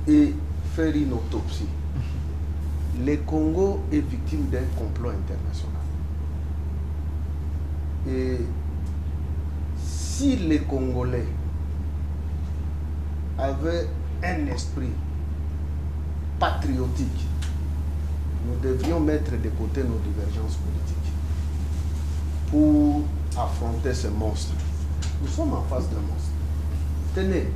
et fait une autopsie. Le Congo est victime d'un complot international. Et si les Congolais avaient un esprit patriotique, nous devrions mettre de côté nos divergences politiques pour affronter ce monstre. Nous sommes en face d'un monstre. Tenez,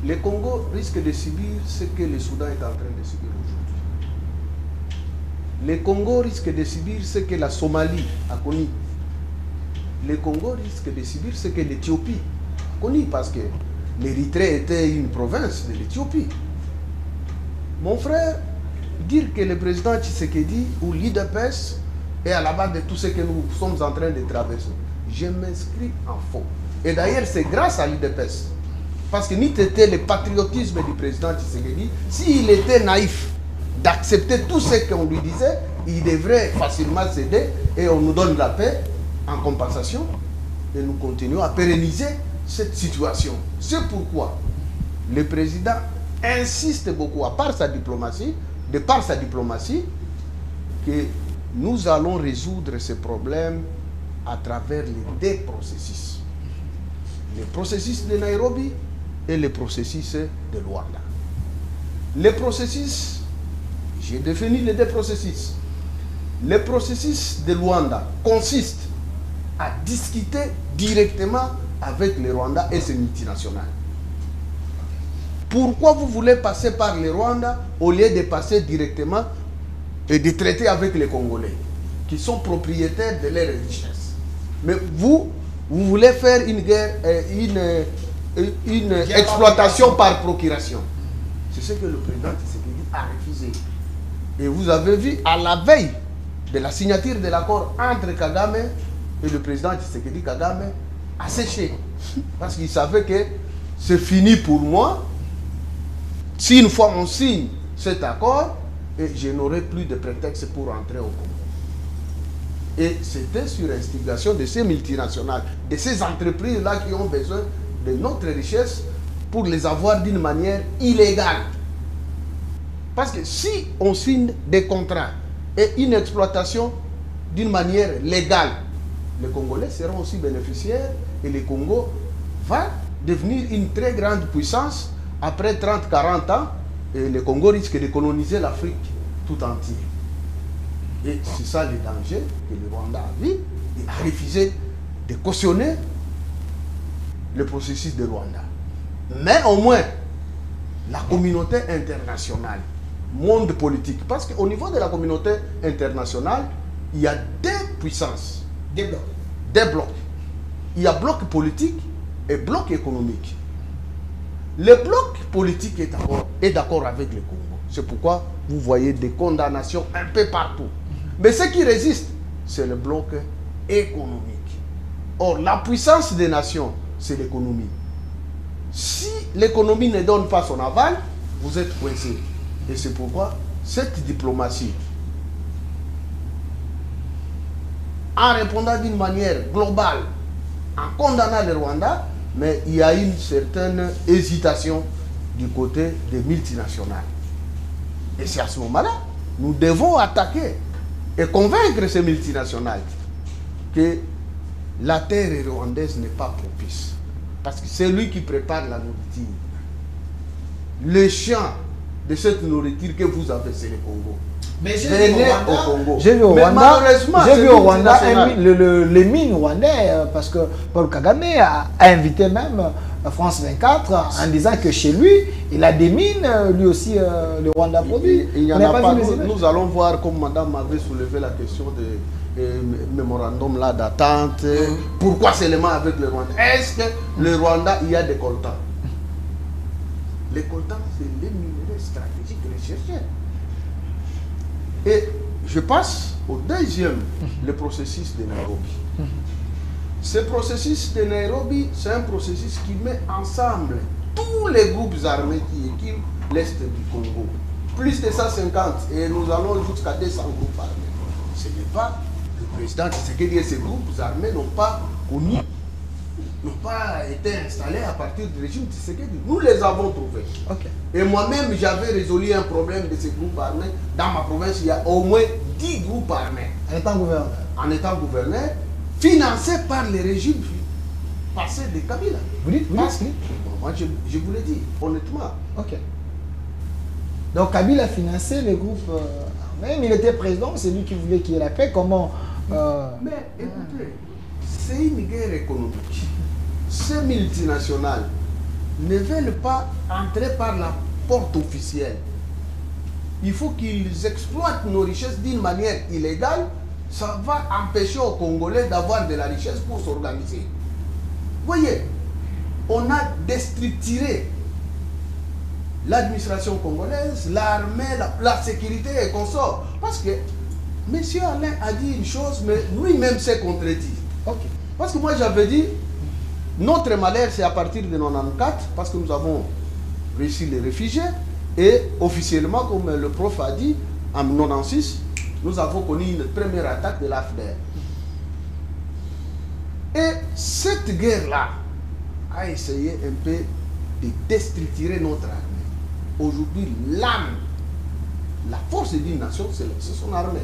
le Congo risque de subir ce que le Soudan est en train de subir aujourd'hui. Le Congo risque de subir ce que la Somalie a connu. Le Congo risque de subir ce que l'Éthiopie a connu, parce que l'Érythrée était une province de l'Éthiopie. Mon frère, dire que le président Tshisekedi ou l'UDPS est à la base de tout ce que nous sommes en train de traverser, je m'inscris en faux. Et d'ailleurs, c'est grâce à l'UDPS. Parce que ni c'était le patriotisme du président Tshisekedi, s'il était naïf d'accepter tout ce qu'on lui disait, il devrait facilement céder et on nous donne la paix en compensation et nous continuons à pérenniser cette situation. C'est pourquoi le président insiste beaucoup, de par sa diplomatie, que nous allons résoudre ce problème à travers les deux processus. Le processus de Nairobi et le processus de Luanda. Le processus, j'ai défini les deux processus. Le processus de Luanda consiste à discuter directement avec les Rwandais et ses multinationales. Pourquoi vous voulez passer par les Rwandais au lieu de passer directement et de traiter avec les Congolais qui sont propriétaires de leurs richesses? Mais vous voulez faire une guerre, une exploitation par procuration. C'est ce que le président Tshisekedi a refusé. Et vous avez vu, à la veille de la signature de l'accord entre Kagame et le président Tshisekedi, Kagame a séché. Parce qu'il savait que c'est fini pour moi. Si une fois on signe cet accord, et je n'aurai plus de prétexte pour entrer au Congo. Et c'était sur instigation de ces multinationales, de ces entreprises-là qui ont besoin de notre richesse pour les avoir d'une manière illégale. Parce que si on signe des contrats et une exploitation d'une manière légale, les Congolais seront aussi bénéficiaires et le Congo va devenir une très grande puissance après 30-40 ans et le Congo risque de coloniser l'Afrique tout entière. Et c'est ça le danger que le Rwanda a vu et a refusé de cautionner le processus de Rwanda. Mais au moins, la communauté internationale, monde politique, parce qu'au niveau de la communauté internationale, il y a deux puissances. Des blocs. Des blocs. Il y a bloc politique et bloc économique. Le bloc politique est d'accord avec le Congo. C'est pourquoi vous voyez des condamnations un peu partout. Mais ce qui résiste, c'est le bloc économique. Or, la puissance des nations, c'est l'économie. Si l'économie ne donne pas son aval, vous êtes coincé. Et c'est pourquoi cette diplomatie, en répondant d'une manière globale, en condamnant le Rwanda, mais il y a une certaine hésitation du côté des multinationales. Et c'est à ce moment-là, nous devons attaquer et convaincre ces multinationales que la terre rwandaise n'est pas propice. Parce que c'est lui qui prépare la nourriture. Le champ de cette nourriture que vous avez, c'est le Congo. Mais Venez au Congo. J'ai vu au Mais Rwanda, malheureusement, j'ai c'est vu au Rwanda multinational. les mines rwandais, parce que Paul Kagame a invité même France 24 en disant que chez lui, il a des mines, lui aussi, le Rwanda produit. Il y en On n'a a pas. vu les images. Nous allons voir comme madame avait soulevé la question de mémorandum là d'attente. Pourquoi seulement avec le Rwanda? Est-ce que le Rwanda, il y a des coltans? Les coltans, c'est les minerais stratégiques recherchés. Et je passe au deuxième, le processus de Nairobi. Ce processus de Nairobi, c'est un processus qui met ensemble tous les groupes armés qui équipent l'Est du Congo. Plus de 150, et nous allons jusqu'à 200 groupes armés. Ce n'est pas le président Tshisekedi et ces groupes armés n'ont pas connu, n'ont pas été installés à partir du régime Tshisekedi. Nous les avons trouvés. Okay. Et moi-même, j'avais résolu un problème de ces groupes armés. Dans ma province, il y a au moins 10 groupes armés. En étant gouverneur. En étant gouverneur, financés par les régimes passés de Kabila. Vous dites, Moi, je vous l'ai dit, honnêtement. Ok. Donc Kabila a financé les groupes armés, mais il était président, c'est lui qui voulait qu'il y ait la paix. Comment Mais écoutez, c'est une guerre économique. Ces multinationales ne veulent pas entrer par la porte officielle. Il faut qu'ils exploitent nos richesses d'une manière illégale. Ça va empêcher aux Congolais d'avoir de la richesse pour s'organiser. Voyez, on a déstructuré l'administration congolaise, l'armée, la sécurité et consorts. Parce que M. Alain a dit une chose, mais lui-même s'est contredit. Ok. Parce que moi j'avais dit, notre malheur c'est à partir de 94, parce que nous avons réussi les réfugiés, et officiellement, comme le prof a dit, en 96, nous avons connu une première attaque de l'AFDER. Et cette guerre-là a essayé un peu de déstructurer notre armée. Aujourd'hui, l'âme, la force d'une nation, c'est son armée.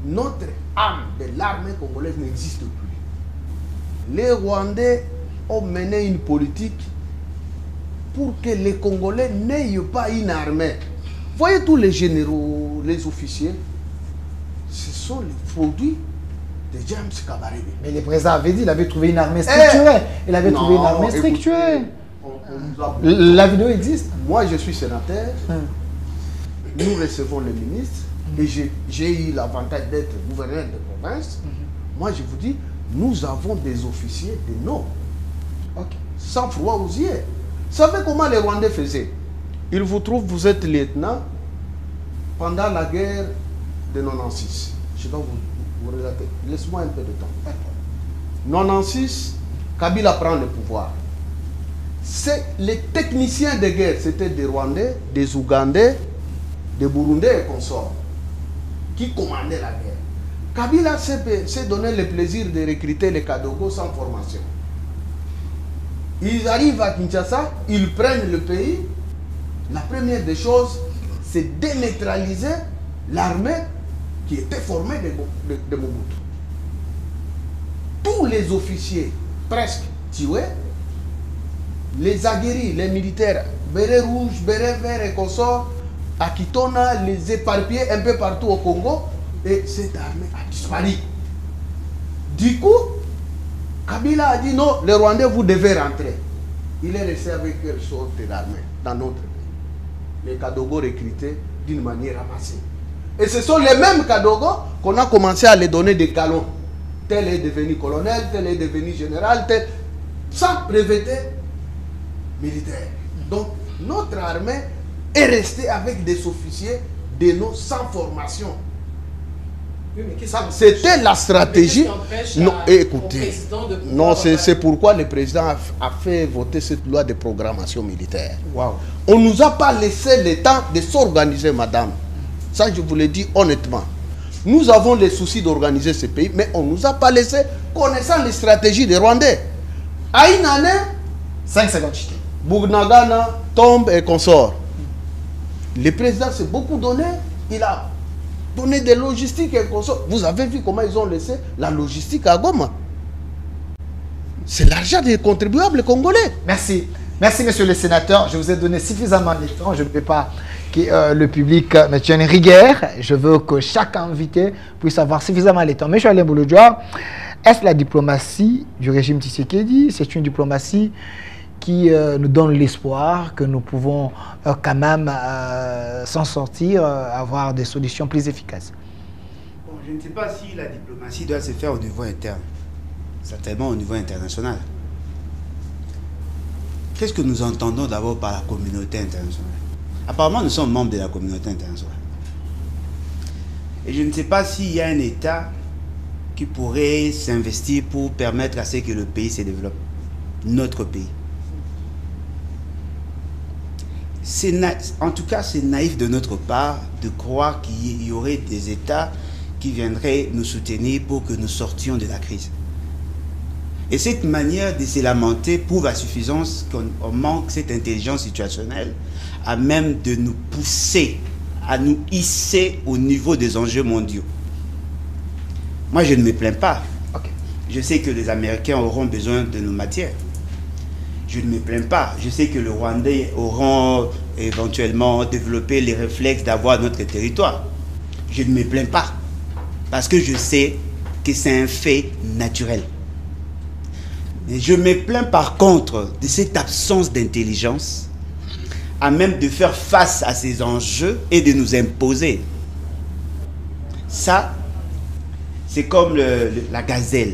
Notre âme de l'armée congolaise n'existe plus. Les Rwandais ont mené une politique pour que les Congolais n'aient pas une armée. Voyez tous les généraux, les officiers, ce sont les produits de James Kabarebe. Mais le président avait dit, il avait trouvé une armée structurée. Il avait trouvé une armée structurée. La vidéo existe. Moi, je suis sénateur. Nous recevons le ministre. Et j'ai eu l'avantage d'être gouverneur de province. Moi, je vous dis, nous avons des officiers de nom. Sans froid aux yeux. Vous savez comment les Rwandais faisaient? Ils vous trouvent, vous êtes lieutenant pendant la guerre de 96. Je dois vous relater. Laisse-moi un peu de temps. 96, Kabila prend le pouvoir. Les techniciens de guerre, c'était des Rwandais, des Ougandais, des Burundais et consorts, qui commandaient la guerre. Kabila s'est donné le plaisir de recruter les Kadogo sans formation. Ils arrivent à Kinshasa, ils prennent le pays. La première des choses, c'est déneutraliser l'armée qui était formée de Mobutu. Tous les officiers, presque tués, les aguerris, les militaires, béret rouge, béret vert et consorts, à Kitona, les éparpillés un peu partout au Congo, et cette armée a disparu. Du coup, Kabila a dit non, les Rwandais, vous devez rentrer. Il est resté avec quelle sorte d'armée dans notre pays? Les Kadogo recrutés d'une manière ramassée. Et ce sont les mêmes Kadogo qu'on a commencé à les donner des galons. Tel est devenu colonel, tel est devenu général, tel, sans breveter militaire. Donc, notre armée est restée avec des officiers de nos sans formation. Oui, c'était la stratégie. Non, écoutez, non, c'est pourquoi le président a fait voter cette loi de programmation militaire. Wow. On ne nous a pas laissé le temps de s'organiser, madame. Ça, je vous le dis honnêtement. Nous avons les soucis d'organiser ce pays, mais on ne nous a pas laissé, connaissant les stratégies des Rwandais. À une année, 5 secondes. Bougnagana tombe et consort. Le président s'est beaucoup donné. Il a donné des logistiques et consort. Vous avez vu comment ils ont laissé la logistique à Goma. C'est l'argent des contribuables congolais. Merci. Merci, monsieur le sénateur. Je vous ai donné suffisamment de temps. Je ne peux pas que le public me tienne rigueur. Je veux que chaque invité puisse avoir suffisamment de temps. Mais Alain Bouloudjoa, est-ce la diplomatie du régime Tshisekedi? C'est une diplomatie qui nous donne l'espoir que nous pouvons quand même s'en sortir, avoir des solutions plus efficaces. Bon, je ne sais pas si la diplomatie doit se faire au niveau interne, certainement au niveau international. Qu'est-ce que nous entendons d'abord par la communauté internationale? Apparemment, nous sommes membres de la communauté internationale. Et je ne sais pas s'il y a un État qui pourrait s'investir pour permettre à ce que le pays se développe. Notre pays. En tout cas, c'est naïf de notre part de croire qu'il y aurait des États qui viendraient nous soutenir pour que nous sortions de la crise. Et cette manière de se lamenter prouve à suffisance qu'on manque cette intelligence situationnelle à même de nous pousser à nous hisser au niveau des enjeux mondiaux. Moi, je ne me plains pas. Okay. Je sais que les Américains auront besoin de nos matières. Je ne me plains pas. Je sais que les Rwandais auront éventuellement développé les réflexes d'avoir notre territoire. Je ne me plains pas. Parce que je sais que c'est un fait naturel. Mais je me plains par contre de cette absence d'intelligence à même de faire face à ces enjeux et de nous imposer. Ça, c'est comme la gazelle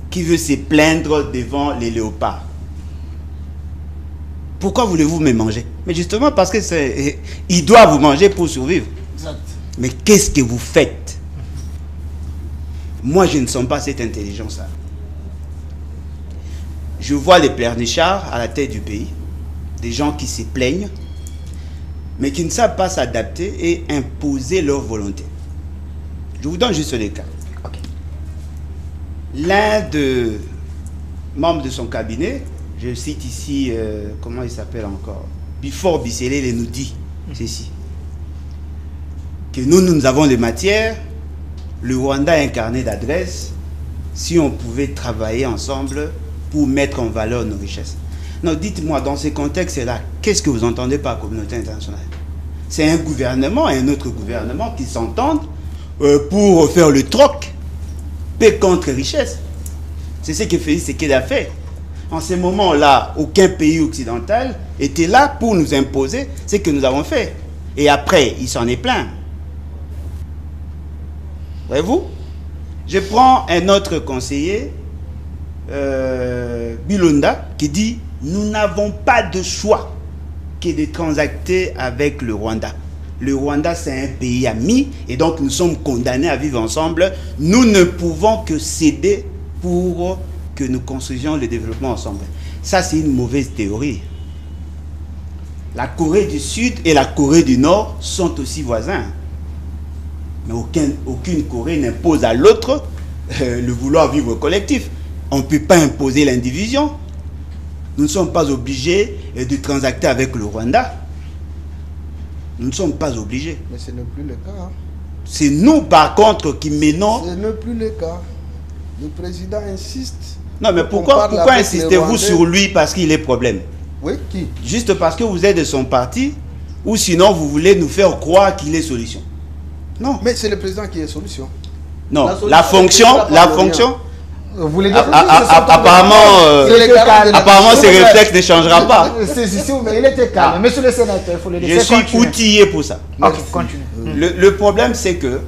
qui veut se plaindre devant les léopards. Pourquoi voulez-vous me manger? Mais justement parce que il doit vous manger pour survivre. Exact. Mais qu'est-ce que vous faites? Moi, je ne sens pas cette intelligence-là. Je vois les pleurnichards à la tête du pays, des gens qui se plaignent, mais qui ne savent pas s'adapter et imposer leur volonté. Je vous donne juste les cas. Okay. L'un de membres de son cabinet, je cite ici, comment il s'appelle encore, Bifor Bisselele nous dit ceci, que nous avons les matières, le Rwanda a un carnet d'adresses, si on pouvait travailler ensemble pour mettre en valeur nos richesses. Non, dites-moi, dans ces contextes-là, qu'est-ce que vous entendez par communauté internationale? C'est un gouvernement et un autre gouvernement qui s'entendent pour faire le troc, paix contre richesse. C'est ce que Félix Tshisekedi a fait. En ce moment-là, aucun pays occidental était là pour nous imposer ce que nous avons fait. Et après, il s'en est plaint. Voyez-vous? Je prends un autre conseiller, Bilonda, qui dit « Nous n'avons pas de choix que de transacter avec le Rwanda. Le Rwanda, c'est un pays ami et donc nous sommes condamnés à vivre ensemble. Nous ne pouvons que céder pour que nous construisions le développement ensemble. » Ça, c'est une mauvaise théorie. La Corée du Sud et la Corée du Nord sont aussi voisins. Mais aucune Corée n'impose à l'autre le vouloir vivre collectif. On ne peut pas imposer l'indivision. Nous ne sommes pas obligés de transacter avec le Rwanda. Nous ne sommes pas obligés. Mais ce n'est plus le cas. Hein. C'est nous, par contre, qui menons... Ce n'est plus le cas. Le président insiste. Non, mais pourquoi insistez-vous sur lui parce qu'il est problème? Oui, qui? Juste parce que vous êtes de son parti, ou sinon vous voulez nous faire croire qu'il est solution? Non. Mais c'est le président qui est solution. Non, la fonction... Vous voulez dire apparemment, ces réflexes ne changera pas. Mais il était calme. Monsieur le sénateur, il faut le laisser continuer. Je suis outillé pour ça. Ok, continue. Le problème, c'est que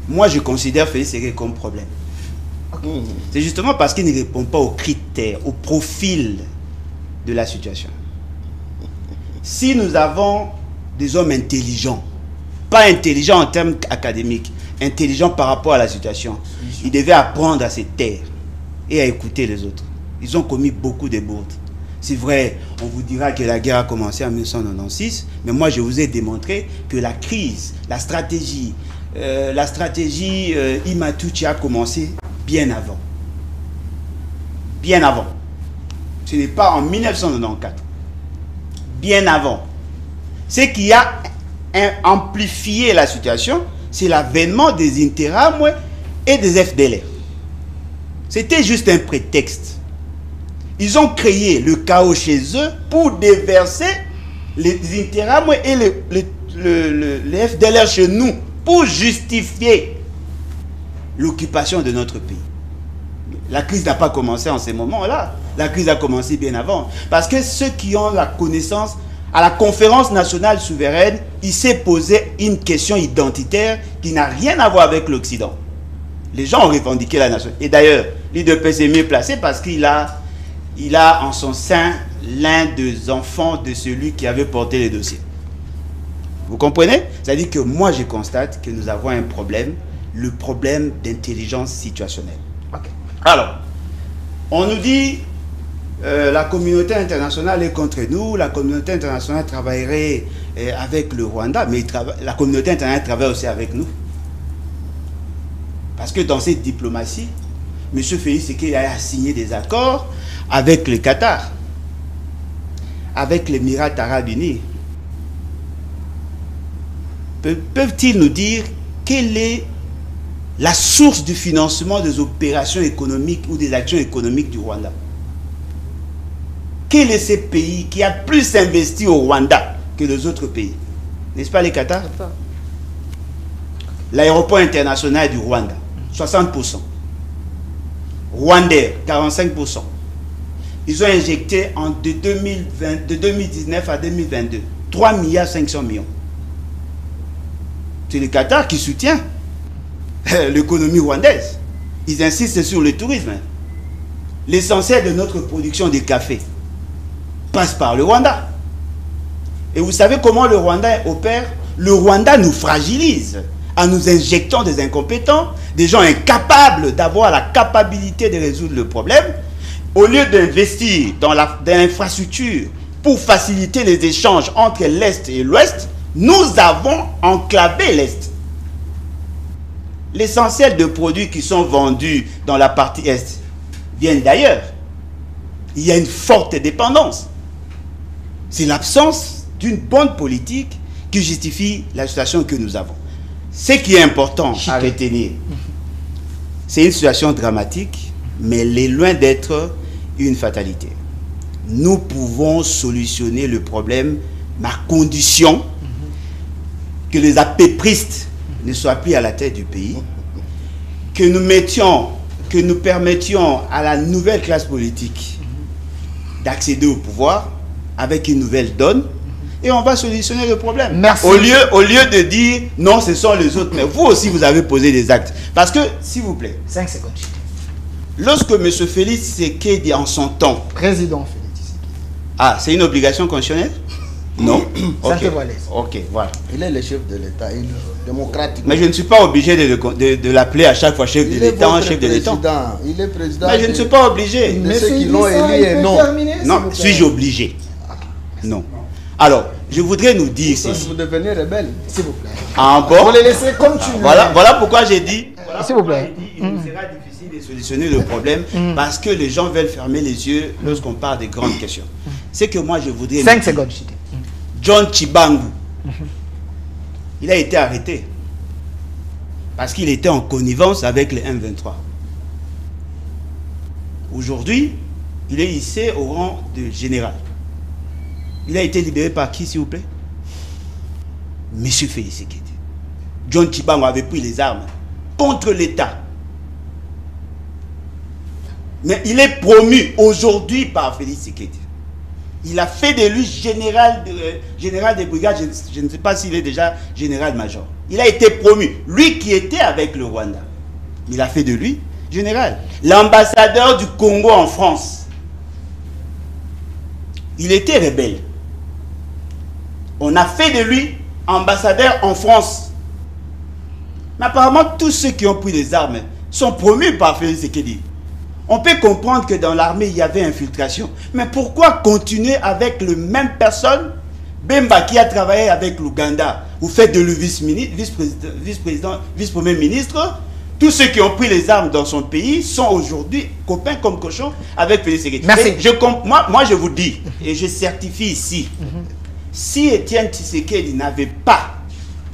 moi, je considère Félix Ségué comme problème. C'est justement parce qu'il ne répond pas aux critères, au profil de la situation. Si nous avons des hommes intelligents, pas intelligents en termes académiques, intelligents par rapport à la situation, ils devaient apprendre à se taire et à écouter les autres. Ils ont commis beaucoup de bourdes. C'est vrai, on vous dira que la guerre a commencé en 1996, mais moi je vous ai démontré que la crise, la stratégie Imatuchi a commencé bien avant. Bien avant. Ce n'est pas en 1994. Bien avant. Ce qui a amplifié la situation, c'est l'avènement des Interamwe et des FDLR. C'était juste un prétexte. Ils ont créé le chaos chez eux pour déverser les Interamwe et les FDLR chez nous pour justifier l'occupation de notre pays. La crise n'a pas commencé en ces moments-là. La crise a commencé bien avant. Parce que ceux qui ont la connaissance, à la conférence nationale souveraine, il s'est posé une question identitaire qui n'a rien à voir avec l'Occident. Les gens ont revendiqué la nation. Et d'ailleurs, l'IDPS est mieux placé parce qu'il a en son sein l'un des enfants de celui qui avait porté les dossiers. Vous comprenez? C'est-à-dire que moi, je constate que nous avons un problème, le problème d'intelligence situationnelle. Okay. Alors, on nous dit la communauté internationale est contre nous, la communauté internationale travaillerait avec le Rwanda, mais la communauté internationale travaille aussi avec nous. Parce que dans cette diplomatie, M. Félix Ségué a signé des accords avec le Qatar, avec l'Émirat arabe uni. Peuvent-ils nous dire quelle est la source du financement des opérations économiques ou des actions économiques du Rwanda? Quel est ce pays qui a plus investi au Rwanda que les autres pays? N'est-ce pas les Qatar? L'aéroport international du Rwanda, 60%. Rwandair, 45%. Ils ont injecté de 2019 à 2022 3,5 milliards. C'est le Qatar qui soutient l'économie rwandaise. Ils insistent sur le tourisme. L'essentiel de notre production de café passe par le Rwanda. Et vous savez comment le Rwanda opère? Le Rwanda nous fragilise en nous injectant des incompétents, des gens incapables d'avoir la capacité de résoudre le problème. Au lieu d'investir dans l'infrastructure pour faciliter les échanges entre l'Est et l'Ouest, nous avons enclavé l'Est. L'essentiel de produits qui sont vendus dans la partie Est viennent d'ailleurs. Il y a une forte dépendance. C'est l'absence d'une bonne politique qui justifie la situation que nous avons. Ce qui est important à retenir, c'est une situation dramatique, mais elle est loin d'être une fatalité. Nous pouvons solutionner le problème, à condition que les apépristes ne soient plus à la tête du pays, que nous permettions à la nouvelle classe politique d'accéder au pouvoir avec une nouvelle donne, et on va solutionner le problème. Merci. Au lieu de dire non, ce sont les autres, mais vous aussi vous avez posé des actes. Parce que, s'il vous plaît, 5 secondes. lorsque M. Félix Ségué dit en son temps, Président Félix Ségué. ah, c'est une obligation constitutionnelle? Non. Ok, voilà. Il est le chef de l'État, il est démocratique. Mais je ne suis pas obligé de l'appeler à chaque fois chef de l'État, chef de l'État. Il est président. Mais je ne suis pas obligé. De ceux qui l'ont élu et non. Non, suis-je obligé? Non. Alors, je voudrais nous dire ceci. Vous devenez rebelle. S'il vous plaît. Ah bon? Vous les laissez continuer. Voilà pourquoi j'ai dit. S'il vous plaît. Il nous sera difficile de solutionner le problème parce que les gens veulent fermer les yeux lorsqu'on parle des grandes questions. C'est que moi je voudrais. 5 secondes. John Chibangu, il a été arrêté parce qu'il était en connivence avec les M23. Aujourd'hui, il est hissé au rang de général. Il a été libéré par qui, s'il vous plaît? Monsieur Félix Tshisekedi. John Chibangu avait pris les armes contre l'État. Mais il est promu aujourd'hui par Félix Tshisekedi. Il a fait de lui général des brigades, je ne sais pas s'il est déjà général-major. Il a été promu. Lui qui était avec le Rwanda, il a fait de lui général. L'ambassadeur du Congo en France, il était rebelle. On a fait de lui ambassadeur en France. Mais apparemment, tous ceux qui ont pris les armes sont promus par Félix Tshisekedi. On peut comprendre que dans l'armée, il y avait infiltration. Mais pourquoi continuer avec le même personne, Bemba qui a travaillé avec l'Ouganda, vous faites de lui vice-premier ministre, tous ceux qui ont pris les armes dans son pays sont aujourd'hui copains comme cochons avec Félix Tshisekedi. Merci. Moi, je vous dis, et je certifie ici, si Étienne Tshisekedi n'avait pas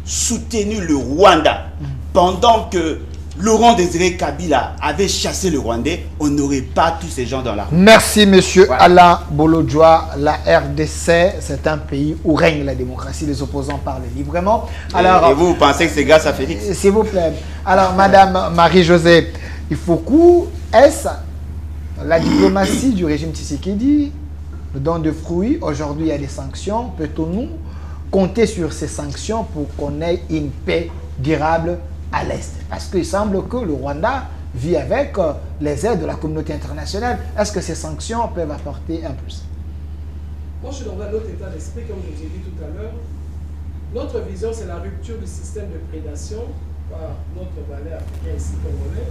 soutenu le Rwanda pendant que Laurent Désiré Kabila avait chassé le Rwandais, on n'aurait pas tous ces gens dans la rue. Merci, monsieur Alain Bolodjoa. La RDC, c'est un pays où règne la démocratie. Les opposants parlent librement. Alors, et vous pensez que c'est grâce à Félix? S'il vous plaît. Alors, madame Marie-Josée, il faut est-ce la diplomatie du régime Tshisekedi, le don de fruits? Aujourd'hui, il y a des sanctions. Peut-on compter sur ces sanctions pour qu'on ait une paix durable à l'Est? Parce qu'il semble que le Rwanda vit avec les aides de la communauté internationale. Est-ce que ces sanctions peuvent apporter un plus? Moi, je suis dans un autre état d'esprit, comme je vous ai dit tout à l'heure. Notre vision, c'est la rupture du système de prédation par notre valet africain ici, congolais,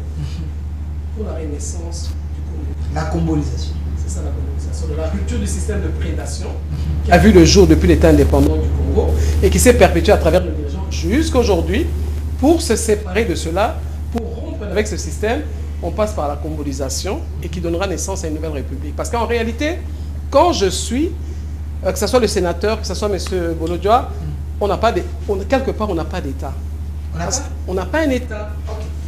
pour la renaissance du Congo. La combolisation. C'est ça la combolisation. La rupture du système de prédation qui a vu le jour depuis l'État indépendant du Congo et qui s'est perpétué à travers le dirigeant jusqu'à aujourd'hui. Pour se séparer de cela, pour rompre avec ce système, on passe par la combolisation et qui donnera naissance à une nouvelle république. Parce qu'en réalité, quand je suis, que ce soit le sénateur, que ce soit M. Bolodjoa, quelque part, on n'a pas d'État. On n'a pas un État.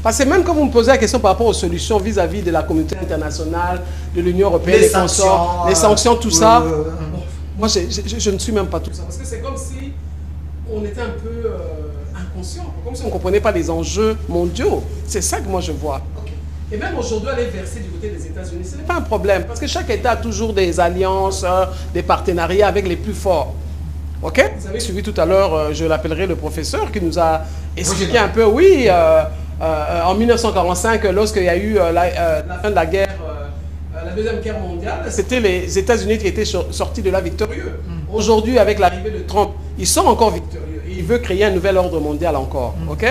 Parce que même quand vous me posez la question par rapport aux solutions vis-à-vis de la communauté internationale, de l'Union européenne, les sanctions, tout ça, moi, je ne suis même pas tout ça. Parce que c'est comme si on était un peu inconscient, comme si on ne comprenait pas les enjeux mondiaux. C'est ça que moi je vois. Et même aujourd'hui, aller verser du côté des États-Unis, ce n'est pas un problème. Parce que chaque État a toujours des alliances, des partenariats avec les plus forts. Ok? Vous avez suivi tout à l'heure, je l'appellerai le professeur, qui nous a expliqué un peu, oui, en 1945, lorsqu'il y a eu la fin de la guerre, la Deuxième Guerre mondiale, c'était les États-Unis qui étaient sortis de là victorieux. Aujourd'hui, avec l'arrivée de Trump, ils sont encore victorieux. Il veut créer un nouvel ordre mondial encore. Ok?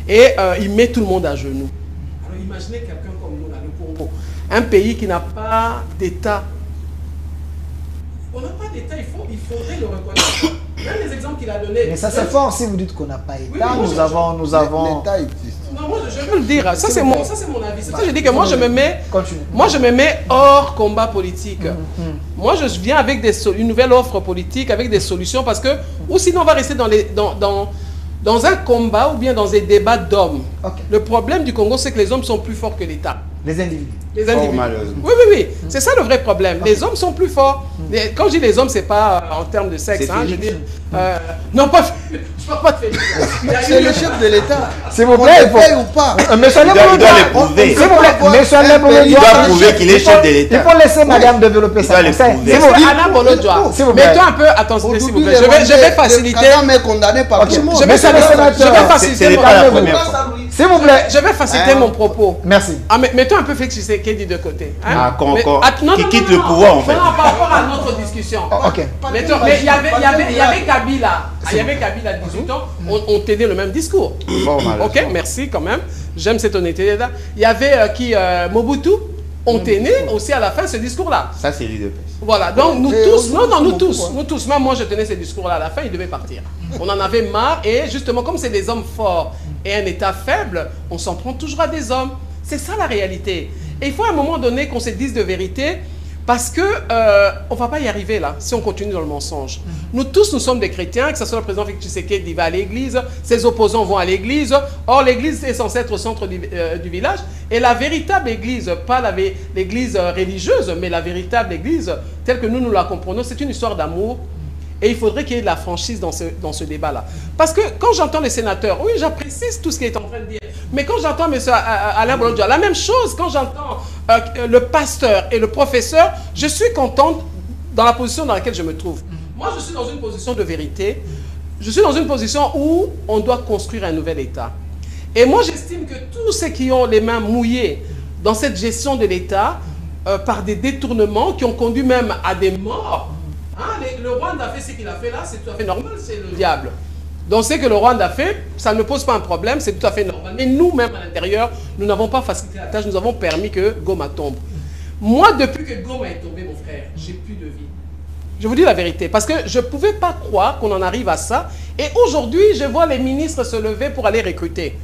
Et il met tout le monde à genoux. Alors imaginez quelqu'un comme nous, là, le Congo, un pays qui n'a pas d'État. On n'a pas d'État, il faudrait le reconnaître. Même les exemples qu'il a donnés. Mais ça c'est fort si vous dites qu'on n'a pas d'État. Oui, nous avons. L'État existe. Non, moi je veux le dire. Ça c'est mon avis. C'est ça que je dis que moi je me mets hors combat politique. Moi je viens avec une nouvelle offre politique, avec des solutions parce que ou sinon on va rester dans un combat ou bien dans des débats d'hommes. Le problème du Congo c'est que les hommes sont plus forts que l'État. Les individus. Les individus. Oui. C'est ça le vrai problème. Les hommes sont plus forts. Quand je dis les hommes, c'est pas en termes de sexe. Hein, je dis, non, pas. Je parle pas de Félix. C'est le chef de l'État. S'il vous plaît, il faut. Il doit le prouver. S'il vous plaît, Il doit prouver qu'il est chef de l'État. Il faut laisser madame développer ça. Anna Bolodjoa, mettons un peu attention, s'il vous plaît. Je vais faciliter. est condamné par tout le monde. Je vais faciliter. S'il vous plaît. Je vais faciliter mon propos. Merci. Mettons un peu Félix Tshisekedi de côté. Qui quitte le pouvoir en fait. Non, par rapport à notre discussion. Mais il y avait Kabila. Il y avait Kabila à 18 ans. On tenait le même discours. Ok, merci quand même. J'aime cette honnêteté-là. Il y avait Mobutu. On tenait aussi à la fin ce discours-là. Ça, c'est l'idée. Voilà, donc nous tous, même moi je tenais ce discours-là à la fin, il devait partir. On en avait marre et justement, comme c'est des hommes forts et un État faible, on s'en prend toujours à des hommes. C'est ça la réalité. Et il faut à un moment donné qu'on se dise de vérité Parce que on ne va pas y arriver là, si on continue dans le mensonge. Nous tous, nous sommes des chrétiens, que ce soit le président Félix Tshisekedi va à l'église, ses opposants vont à l'église. Or, l'église est censée être au centre du village. Et la véritable église, pas l'église religieuse, mais la véritable église, telle que nous la comprenons, c'est une histoire d'amour. Et il faudrait qu'il y ait de la franchise dans ce débat-là. Parce que quand j'entends les sénateurs, oui, j'apprécie tout ce qu'il est en train de dire. Mais quand j'entends M. Alain Bolodja, la même chose, quand j'entends le pasteur et le professeur, je suis contente dans la position dans laquelle je me trouve. Moi, je suis dans une position de vérité. Je suis dans une position où on doit construire un nouvel État. Et moi, j'estime que tous ceux qui ont les mains mouillées dans cette gestion de l'État, par des détournements qui ont conduit même à des morts, hein, le Rwanda a fait ce qu'il a fait là, c'est tout à fait normal, c'est le diable. Donc ce que le Rwanda a fait, ça ne pose pas un problème, c'est tout à fait normal. Mais nous-mêmes à l'intérieur, nous n'avons pas facilité la tâche, nous avons permis que Goma tombe. Moi, depuis que Goma est tombé, mon frère, j'ai plus de vie. Je vous dis la vérité, parce que je ne pouvais pas croire qu'on en arrive à ça. Et aujourd'hui, je vois les ministres se lever pour aller recruter.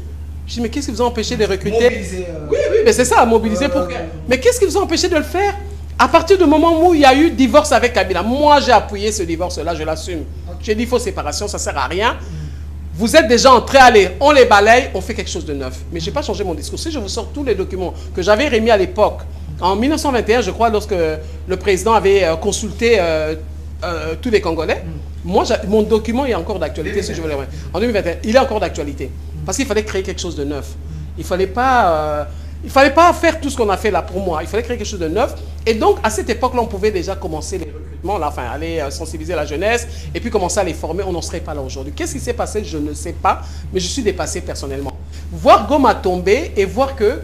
Je dis, mais qu'est-ce qui vous a empêché de recruter? Mobiliser, Oui, mais c'est ça, mobiliser pour que... Mais qu'est-ce qui vous a empêché de le faire? À partir du moment où il y a eu divorce avec Kabila, moi j'ai appuyé ce divorce-là, je l'assume. J'ai dit, il faut séparation, ça ne sert à rien. Vous êtes déjà entrés à aller, on les balaye, on fait quelque chose de neuf. Mais je n'ai pas changé mon discours. Si je vous sors tous les documents que j'avais remis à l'époque, en 1921, je crois, lorsque le président avait consulté tous les Congolais, moi, mon document est encore d'actualité, si je veux le dire. En 2021, il est encore d'actualité. Parce qu'il fallait créer quelque chose de neuf. Il ne fallait pas... il ne fallait pas faire tout ce qu'on a fait là pour moi. Il fallait créer quelque chose de neuf. Et donc, à cette époque-là, on pouvait déjà commencer les recrutements, là, enfin, aller sensibiliser la jeunesse et puis commencer à les former. On n'en serait pas là aujourd'hui. Qu'est-ce qui s'est passé? Je ne sais pas, mais je suis dépassé personnellement. Voir Goma tomber et voir que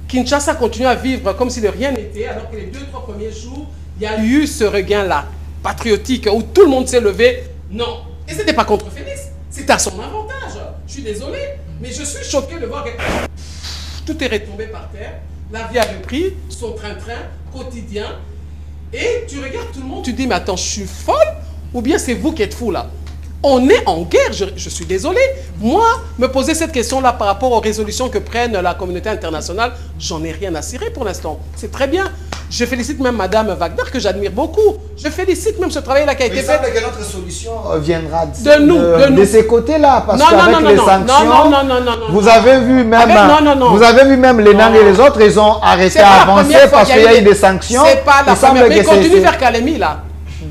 Kinshasa continue à vivre comme si de rien n'était, alors que les 2-3 premiers jours, il y a eu ce regain-là, patriotique, où tout le monde s'est levé. Non. Et ce n'était pas contre Félix. C'est à son avantage. Je suis désolé, mais je suis choqué de voir que tout est retombé par terre. La vie a repris son train-train quotidien. Et tu regardes tout le monde, tu dis, mais attends, je suis folle? Ou bien c'est vous qui êtes fou là? On est en guerre, je suis désolé. Moi, me poser cette question-là par rapport aux résolutions que prennent la communauté internationale, j'en ai rien à cirer pour l'instant. C'est très bien. Je félicite même Madame Wagner, que j'admire beaucoup. Je félicite même ce travail-là qui a été fait. Il semble que notre solution viendra de ces côtés-là, parce Non, qu'avec non, les non, sanctions, non, vous avez vu même, vous avez vu même les Nang et les autres, ils ont arrêté à avancer parce qu'il y a eu des sanctions. C'est pas la première, mais ils continuent c'est... vers Kalemi là.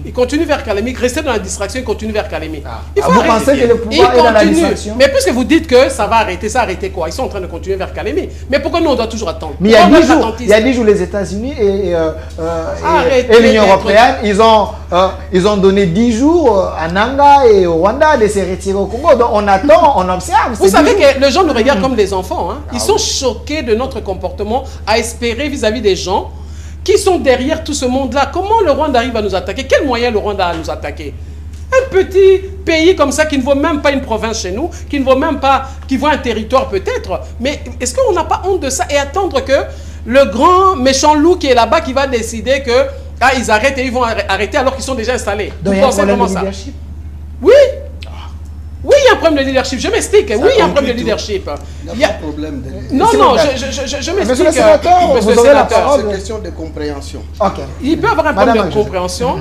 Il continue vers Kalemi, restez dans la distraction, il continue vers Kalemi. Il faut vous arrêter. pensez que le pouvoir est dans la distraction? Mais puisque vous dites que ça va arrêter, ça a arrêté quoi? Ils sont en train de continuer vers Kalemi. Mais pourquoi nous on doit toujours attendre? Mais il y a 10 jours, les États-Unis et l'Union européenne, ils ont donné 10 jours à Nanga et au Rwanda de se retirer au Congo. Donc on attend, on observe. Vous savez que les gens nous regardent comme des enfants. Hein? Ils sont choqués de notre comportement à espérer vis-à-vis des gens qui sont derrière tout ce monde-là. Comment le Rwanda arrive à nous attaquer? Quels moyens le Rwanda a à nous attaquer? Un petit pays comme ça qui ne vaut même pas une province chez nous, qui ne vaut même pas, qui vaut un territoire peut-être. Mais est-ce qu'on n'a pas honte de ça et attendre que le grand méchant loup qui est là-bas qui va décider que ils arrêtent et ils vont arrêter alors qu'ils sont déjà installés? Donc, vous pensez comment ça? Oui. Oui, il y a un problème de leadership. Je m'explique. Oui, il y a un problème de leadership. Il n'y a pas de problème de leadership. Non, non, je m'explique. Monsieur le sénateur, vous avez la parole. C'est une question de compréhension. Okay. Il peut y avoir un problème de compréhension.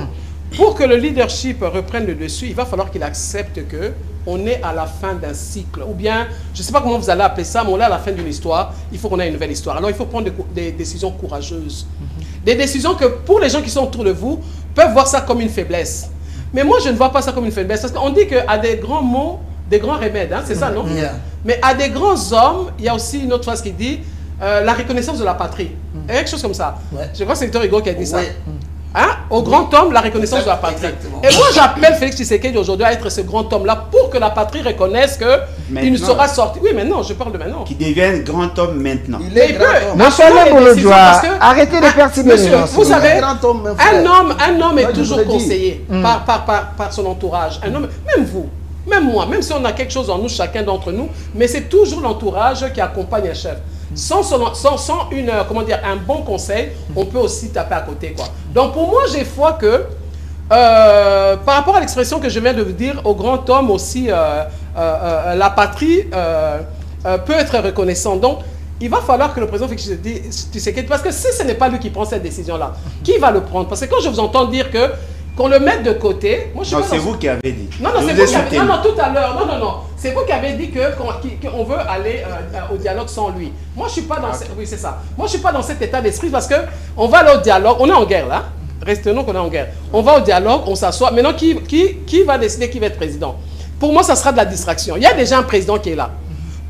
Pour que le leadership reprenne le dessus, il va falloir qu'il accepte qu'on est à la fin d'un cycle. Ou bien, je ne sais pas comment vous allez appeler ça, mais on est à la fin d'une histoire. Il faut qu'on ait une nouvelle histoire. Alors, il faut prendre des décisions courageuses. Des décisions que, pour les gens qui sont autour de vous, peuvent voir ça comme une faiblesse. Mais moi, je ne vois pas ça comme une faiblesse. Parce qu'on dit qu'à des grands mots, des grands remèdes, hein, c'est ça, non? Mais à des grands hommes, il y a aussi une autre phrase qui dit la reconnaissance de la patrie. Quelque chose comme ça. Ouais. Je crois que c'est Victor Hugo qui a dit ça. Hein? Au grand homme, la reconnaissance de la patrie. Exactement. Et moi, j'appelle Félix Tshisekedi aujourd'hui à être ce grand homme-là pour que la patrie reconnaisse qu'il ne sera sorti. Oui, mais non, je parle de maintenant. Qui devienne grand homme maintenant. Il est grand homme. Monsieur Bolodja, arrêtez de perturber les gens. Vous savez, un homme est toujours conseillé par son entourage. Un homme, même vous, même moi, même si on a quelque chose en nous, chacun d'entre nous, mais c'est toujours l'entourage qui accompagne un chef. Sans un bon conseil, on peut aussi taper à côté, quoi. Donc pour moi, j'ai foi que, par rapport à l'expression que je viens de vous dire, au grand homme aussi, la patrie peut être reconnaissante. Donc, il va falloir que le président Félix Tshisekedi, parce que si ce n'est pas lui qui prend cette décision-là, qui va le prendre? Parce que quand je vous entends dire qu'on le mette de côté, moi je suis Non, pas c'est dans vous qui avez dit. Non, c'est vous qui avez dit. Non, tout à l'heure. Non. C'est vous qui avez dit qu'on veut aller au dialogue sans lui. Moi, je suis pas dans oui, c'est ça. Moi, je suis pas dans cet état d'esprit parce que on va aller au dialogue. On est en guerre là. Restons qu'on est en guerre. On va au dialogue, on s'assoit. Maintenant, qui va décider qui va être président? Pour moi, ça sera de la distraction. Il y a déjà un président qui est là.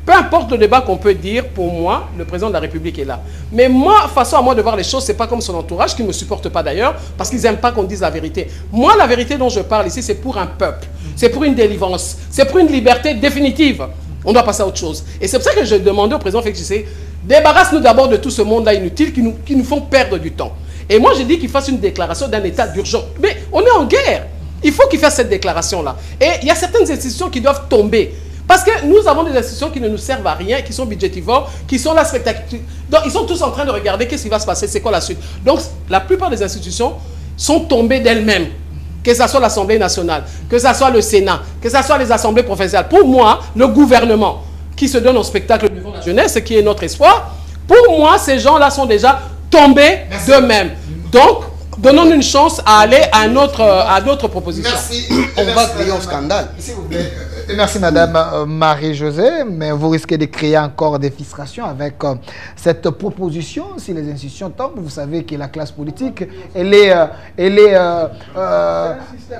Peu importe le débat qu'on peut dire, pour moi, le président de la République est là. Mais moi, façon à moi de voir les choses, c'est pas comme son entourage, qui ne me supporte pas d'ailleurs, parce qu'ils n'aiment pas qu'on dise la vérité. Moi, la vérité dont je parle ici, c'est pour un peuple. C'est pour une délivrance. C'est pour une liberté définitive. On doit passer à autre chose. Et c'est pour ça que je demandais au président Félix Tshisekedi, débarrasse-nous d'abord de tout ce monde-là inutile qui nous font perdre du temps. Et moi, j'ai dit qu'il fasse une déclaration d'un état d'urgence. Mais on est en guerre. Il faut qu'il fasse cette déclaration-là. Et il y a certaines institutions qui doivent tomber. Parce que nous avons des institutions qui ne nous servent à rien, qui sont budgétivores, qui sont là spectaculaires. Donc, ils sont tous en train de regarder qu'est-ce qui va se passer, c'est quoi la suite. Donc, la plupart des institutions sont tombées d'elles-mêmes. Que ce soit l'Assemblée nationale, que ce soit le Sénat, que ce soit les assemblées professionnelles. Pour moi, le gouvernement qui se donne au spectacle devant la jeunesse, qui est notre espoir, pour moi, ces gens-là sont déjà tombés d'eux-mêmes. Donc, donnons-nous une chance à aller à d'autres propositions. Merci. On va créer un scandale. S'il vous plaît. Merci Madame Marie-Josée, mais vous risquez de créer encore des frustrations avec cette proposition. Si les institutions tombent, vous savez que la classe politique, elle est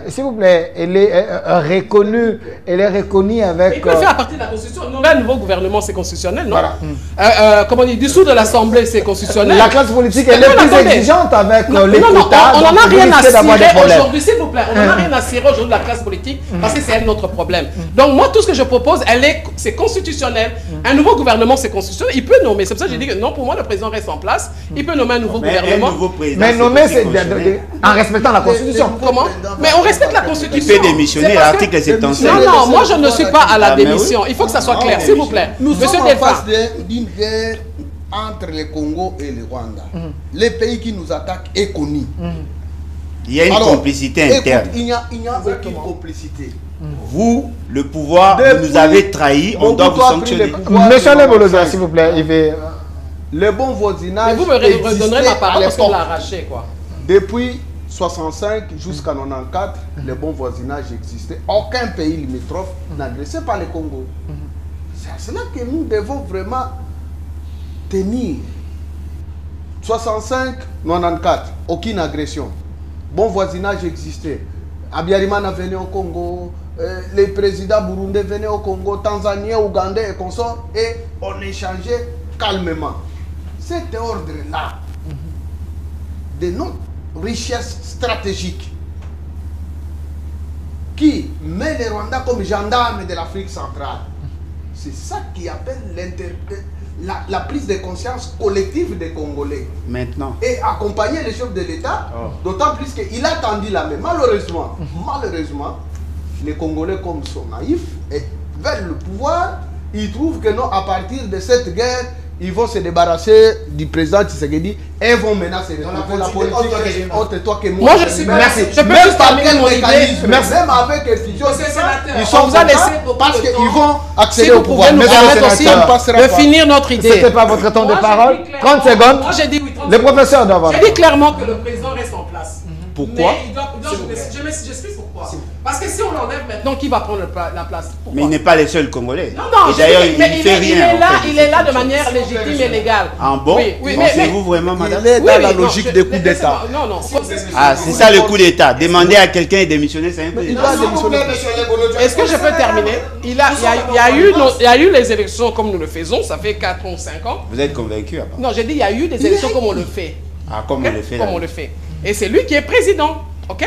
s'il vous plaît, elle est reconnue avec... Il peut faire partie de la Constitution. Le nouveau gouvernement, c'est constitutionnel, non? Voilà. Comment on dit, dessous de l'Assemblée, c'est constitutionnel. La classe politique, elle est plus exigeante avec les quotas. On n'en a rien à cirer aujourd'hui, s'il vous plaît. On n'en a rien à cirer aujourd'hui de la classe politique parce que c'est elle notre problème. Donc moi, tout ce que je propose, c'est constitutionnel. Un nouveau gouvernement, c'est constitutionnel. Il peut nommer. C'est pour ça que j'ai dit que non, pour moi, le président reste en place. Il peut nommer un nouveau gouvernement. Mais nommer, c'est en respectant la Constitution. Comment? Mais on respecte la Constitution. Il peut démissionner, l'article 77. Non, moi je ne suis pas à la démission. Il faut que ça soit clair, s'il vous plaît. Nous sommes en face d'une guerre entre le Congo et le Rwanda. Les pays qui nous attaquent est connu. Il y a une complicité interne. Il n'y a aucune complicité. Vous, le pouvoir, vous nous avez trahis, on doit vous sanctionner. Monsieur Leboloza, s'il vous plaît, il veut... Le bon voisinage. Mais vous me redonnerez ma parole parce qu'on l'a arraché, quoi. Depuis 65 jusqu'à 94, le bon voisinage existait. Aucun pays limitrophe n'agressait pas le Congo. C'est à cela que nous devons vraiment tenir. 65, 94, aucune agression. Bon voisinage existait. Abiyarimana venait au Congo, les présidents burundais venaient au Congo, Tanzaniens, Ougandais et consorts, et on échangeait calmement. Cet ordre-là, de notre richesse stratégique, qui met les Rwandais comme gendarmes de l'Afrique centrale, c'est ça qui appelle la prise de conscience collective des Congolais. Maintenant. Et accompagner les chefs de l'État, d'autant plus qu'il a tendu la main. Malheureusement, les Congolais, comme sont naïfs, et veulent le pouvoir, ils trouvent que non, à partir de cette guerre, ils vont se débarrasser du président Tshisekedi et vont menacer la politique entre toi que moi. Moi, je suis merci. Je peux juste terminer mon idée. Même avec les fusions, ils sont parce qu'ils vont accéder au au pouvoir. Nous permettre aussi de finir notre idée. C'était pas votre temps de parole. 30 secondes. Moi, j'ai dit oui. Le professeur doit avoir. J'ai dit clairement que le président reste en place. Pourquoi? J'explique pourquoi. Parce que si on l'enlève maintenant, qui va prendre la place? Pourquoi? Mais il n'est pas le seul Congolais. Non, et d'ailleurs, il ne fait rien. Il est là de manière légitime et légale. En bon, pensez-vous vraiment, madame? Il est dans la logique des coups d'État. Non. Ah, c'est ça le coup d'État. Demander à quelqu'un de démissionner, c'est un coup d'État. Est-ce que je peux terminer? Il y a eu les élections comme nous le faisons, ça fait 4 ou 5 ans. Vous êtes convaincu? Non, j'ai dit il y a eu des élections comme on le fait. Ah, comme on le fait. Comme on le fait. Et c'est lui qui est président. Ok?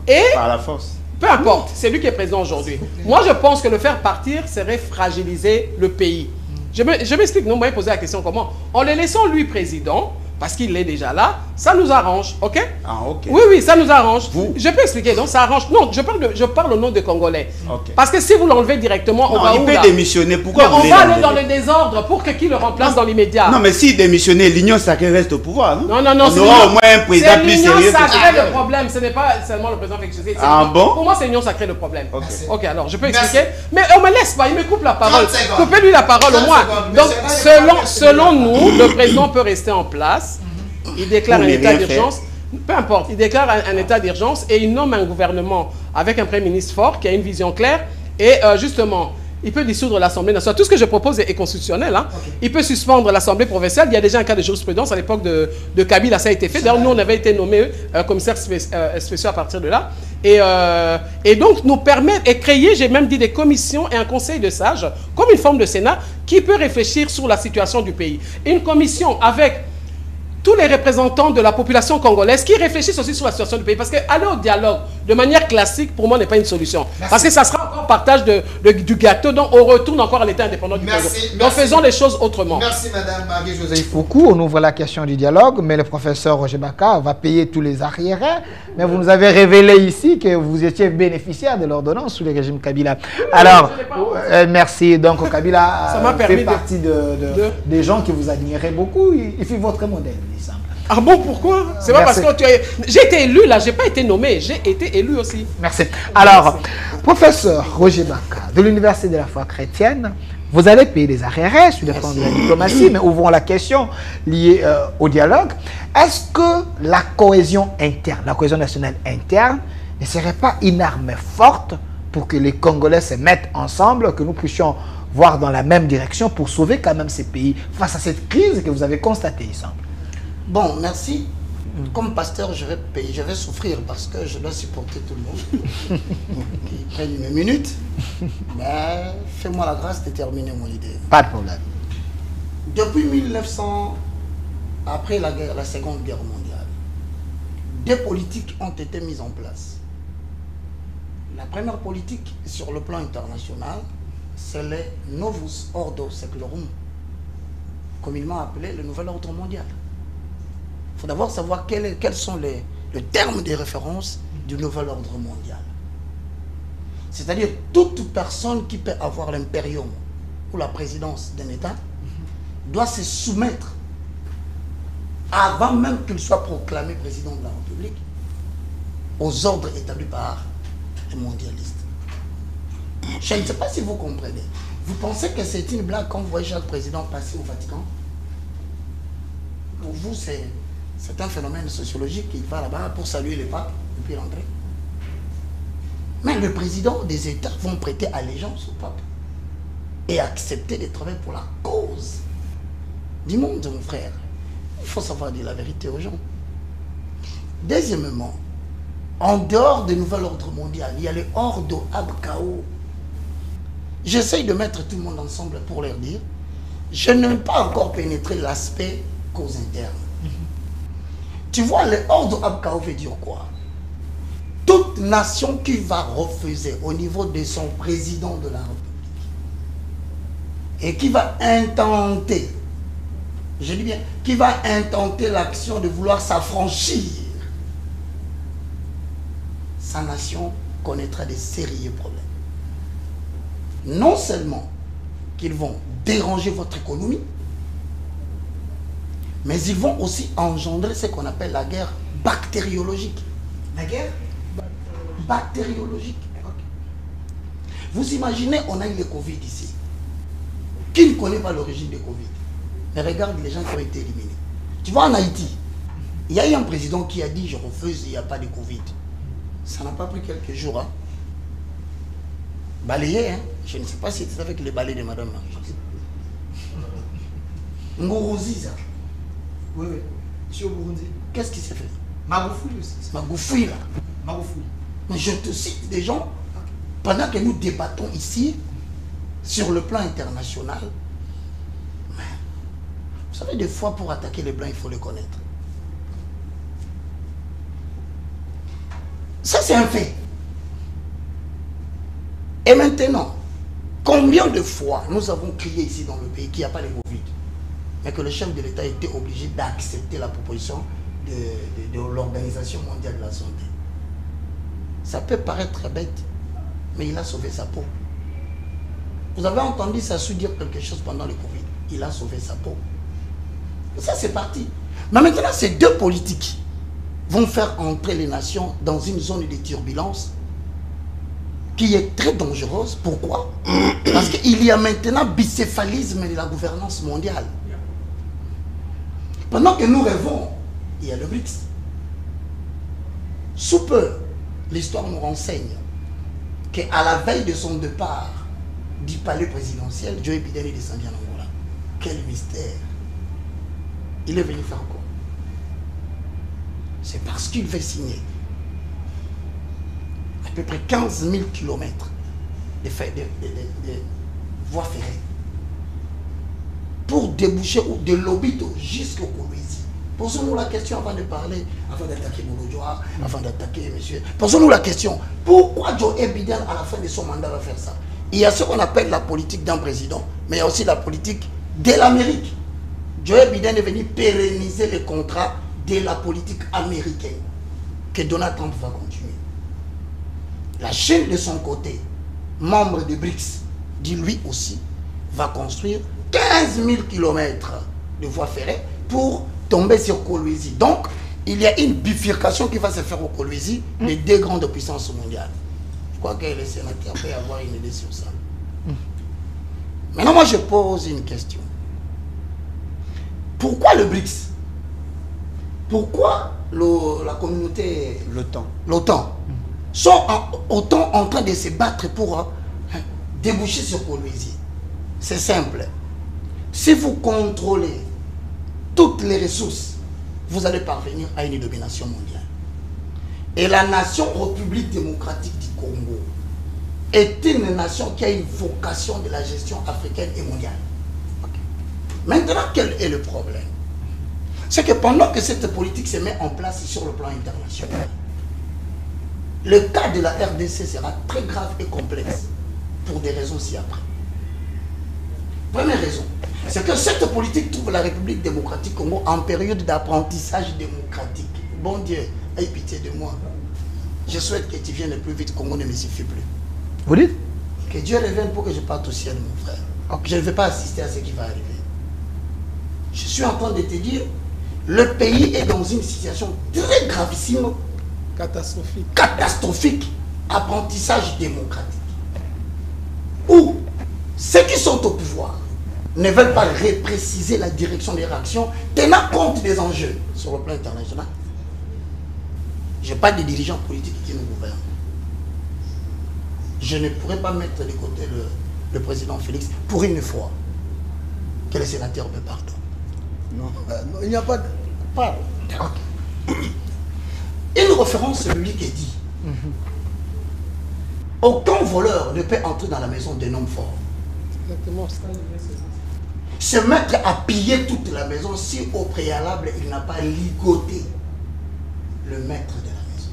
Et par la force. Peu importe, c'est lui qui est président aujourd'hui. Moi, je pense que le faire partir serait fragiliser le pays. Je m'explique, non, vous m'avez posé la question comment? En le laissant lui président, parce qu'il est déjà là, Ça nous arrange, ok? Ah, ok. Oui, oui, ça nous arrange. Vous? Je peux expliquer, donc ça arrange. Non, je parle au nom des Congolais. Ok. Parce que si vous l'enlevez directement, on va il où, peut là? démissionner. Pourquoi Mais vous on voulez va aller l'enlever? dans le désordre pour que qui le remplace dans l'immédiat. Non, mais s'il démissionnait, l'Union sacrée reste au pouvoir, non? Non, non, non. On aura au moins un président plus sérieux que C'est l'union ça. sacrée le problème. Ce n'est pas seulement le président Félix Tshisekedi. Ah bon? Pour moi, c'est l'union sacrée le problème. Ok. Ok, alors je peux Merci. expliquer. Mais on me laisse pas, il me coupe la parole. 30 secondes. Coupez-lui la parole au 30 moins. secondes. Donc, Monsieur Ray, selon nous, le président peut rester en place. Il déclare Pour un ne état rien d'urgence. Peu importe, il déclare un état d'urgence et il nomme un gouvernement avec un Premier ministre fort qui a une vision claire et justement, il peut dissoudre l'Assemblée nationale. Tout ce que je propose est constitutionnel. Hein. Okay. Il peut suspendre l'Assemblée provinciale. Il y a déjà un cas de jurisprudence à l'époque de Kabila, ça a été fait. D'ailleurs, nous, on avait été nommés commissaires spéciaux à partir de là. Et donc, nous permettre et créer, j'ai même dit, des commissions et un conseil de sages, comme une forme de Sénat, qui peut réfléchir sur la situation du pays. Une commission avec tous les représentants de la population congolaise qui réfléchissent aussi sur la situation du pays. Parce qu'aller au dialogue de manière classique, pour moi, n'est pas une solution. Merci. Parce que ça sera encore partage du gâteau, donc on retourne encore à l'état indépendant du Congo. Donc faisons les choses autrement. Merci Madame Marie-Josée Foucault. On ouvre la question du dialogue, mais le professeur Roger Baka va payer tous les arriérés. Mais vous nous avez révélé ici que vous étiez bénéficiaire de l'ordonnance sous le régime Kabila. Alors, merci. Donc Kabila fait partie des gens qui vous admiraient beaucoup. Il fut votre modèle. Ah bon, pourquoi? C'est pas parce que j'ai été élu là, j'ai pas été nommé, j'ai été élu aussi. Merci. Alors, professeur Roger Baka, de l'Université de la foi chrétienne, vous allez payer des arriérés sur le plan de la diplomatie, mais ouvrons la question liée au dialogue. Est-ce que la cohésion interne, la cohésion nationale interne, ne serait pas une arme forte pour que les Congolais se mettent ensemble, que nous puissions voir dans la même direction pour sauver quand même ces pays face à cette crise que vous avez constatée, il semble? Bon, merci. Comme pasteur, je vais payer, je vais souffrir parce que je dois supporter tout le monde. Qui prennent une minute. Mais fais-moi la grâce de terminer mon idée. Pas de problème. Depuis 1900, après la Seconde Guerre mondiale, des politiques ont été mises en place. La première politique sur le plan international, c'est le Novus Ordo Seclorum, communément appelé le Nouvel Ordre Mondial. Il faut d'abord savoir quels sont les termes de référence du nouvel ordre mondial. C'est-à-dire toute personne qui peut avoir l'impérium ou la présidence d'un État doit se soumettre, avant même qu'il soit proclamé président de la République, aux ordres établis par les mondialistes. Je ne sais pas si vous comprenez. Vous pensez que c'est une blague quand vous voyez chaque président passer au Vatican? Pour vous, c'est un phénomène sociologique qui va là-bas pour saluer les papes et puis rentrer. Mais les présidents des États vont prêter allégeance au pape et accepter de travailler pour la cause du monde, mon frère. Il faut savoir dire la vérité aux gens. Deuxièmement, en dehors du nouvel ordre mondial, il y a les Ordo Ab Chao. J'essaye de mettre tout le monde ensemble pour leur dire, je n'ai pas encore pénétré l'aspect cause interne. Tu vois, le ordre Abkao veut dire quoi? Toute nation qui va refuser au niveau de son président de la République et qui va intenter, je dis bien, qui va intenter l'action de vouloir s'affranchir, sa nation connaîtra des sérieux problèmes. Non seulement qu'ils vont déranger votre économie, mais ils vont aussi engendrer ce qu'on appelle la guerre bactériologique. La guerre bactériologique. Vous imaginez, on a eu le Covid ici. Qui ne connaît pas l'origine du Covid? Mais regarde les gens qui ont été éliminés. Tu vois, en Haïti, il y a eu un président qui a dit « je refuse, il n'y a pas de Covid ». Ça n'a pas pris quelques jours. Hein. Balayé, hein. Je ne sais pas si c'était avec les balais de Madame Marie. Ngourouzi, ça. Oui, oui. Monsieur Burundi. Qu'est-ce qui s'est fait? Magoufoui aussi. Magoufoui, là. Magoufoui. Mais je te cite des gens, pendant que nous débattons ici, sur le plan international, mais, vous savez, des fois, pour attaquer les Blancs, il faut les connaître. Ça, c'est un fait. Et maintenant, combien de fois nous avons crié ici dans le pays qu'il n'y a pas de Covid, mais que le chef de l'État était obligé d'accepter la proposition de l'Organisation mondiale de la santé. Ça peut paraître bête, mais il a sauvé sa peau. Vous avez entendu Sassou dire quelque chose pendant le Covid. Il a sauvé sa peau. Ça, c'est parti. Mais maintenant, ces deux politiques vont faire entrer les nations dans une zone de turbulence qui est très dangereuse. Pourquoi? Parce qu'il y a maintenant bicéphalisme de la gouvernance mondiale. Pendant que nous rêvons, il y a le BRICS. Sous peu, l'histoire nous renseigne qu'à la veille de son départ du palais présidentiel, Joe Biden est descendu en Angola. Quel mystère! Il est venu faire quoi? C'est parce qu'il veut signer à peu près 15 000 km de voies ferrées pour déboucher ou de Lobito jusqu'au Kolwezi. Posons-nous la question avant de parler, avant d'attaquer Mouloudjoa, avant d'attaquer monsieur. Posons-nous la question, pourquoi Joe Biden à la fin de son mandat va faire ça? Il y a ce qu'on appelle la politique d'un président, mais il y a aussi la politique de l'Amérique. Joe Biden est venu pérenniser les contrats de la politique américaine que Donald Trump va continuer. La Chine, de son côté, membre de BRICS, dit lui aussi, va construire 15 000 km de voies ferrées pour tomber sur Kolwezi. Donc, il y a une bifurcation qui va se faire au Kolwezi des deux grandes puissances mondiales. Je crois que les sénateurs peuvent avoir une idée sur ça. Maintenant, moi, je pose une question. Pourquoi le BRICS? Pourquoi la communauté... l'OTAN sont autant en train de se battre pour déboucher sur Kolwezi? C'est simple. Si vous contrôlez toutes les ressources, vous allez parvenir à une domination mondiale. Et la nation République démocratique du Congo est une nation qui a une vocation de la gestion africaine et mondiale. Maintenant, quel est le problème? C'est que pendant que cette politique se met en place sur le plan international, le cas de la RDC sera très grave et complexe pour des raisons ci-après. Première raison, c'est que cette politique trouve la République démocratique Congo en période d'apprentissage démocratique. Bon Dieu, aie pitié de moi. Je souhaite que tu viennes le plus vite, Congo ne me suffit plus. Vous dites? Que Dieu revienne pour que je parte au ciel, mon frère. Okay. Je ne vais pas assister à ce qui va arriver. Je suis en train de te dire, le pays est dans une situation très gravissime. Catastrophique. Catastrophique. Apprentissage démocratique. Où ceux qui sont au pouvoir ne veulent pas repréciser la direction des réactions, tenant compte des enjeux sur le plan international. Je n'ai pas de dirigeants politiques qui nous gouvernent. Je ne pourrais pas mettre de côté le président Félix pour une fois que les sénateurs me pardonnent. Non, il n'y a pas de... Pardon. Une référence biblique est dit. Aucun voleur ne peut entrer dans la maison d'un homme fort. Exactement ça. Se mettre à piller toute la maison si au préalable il n'a pas ligoté le maître de la maison.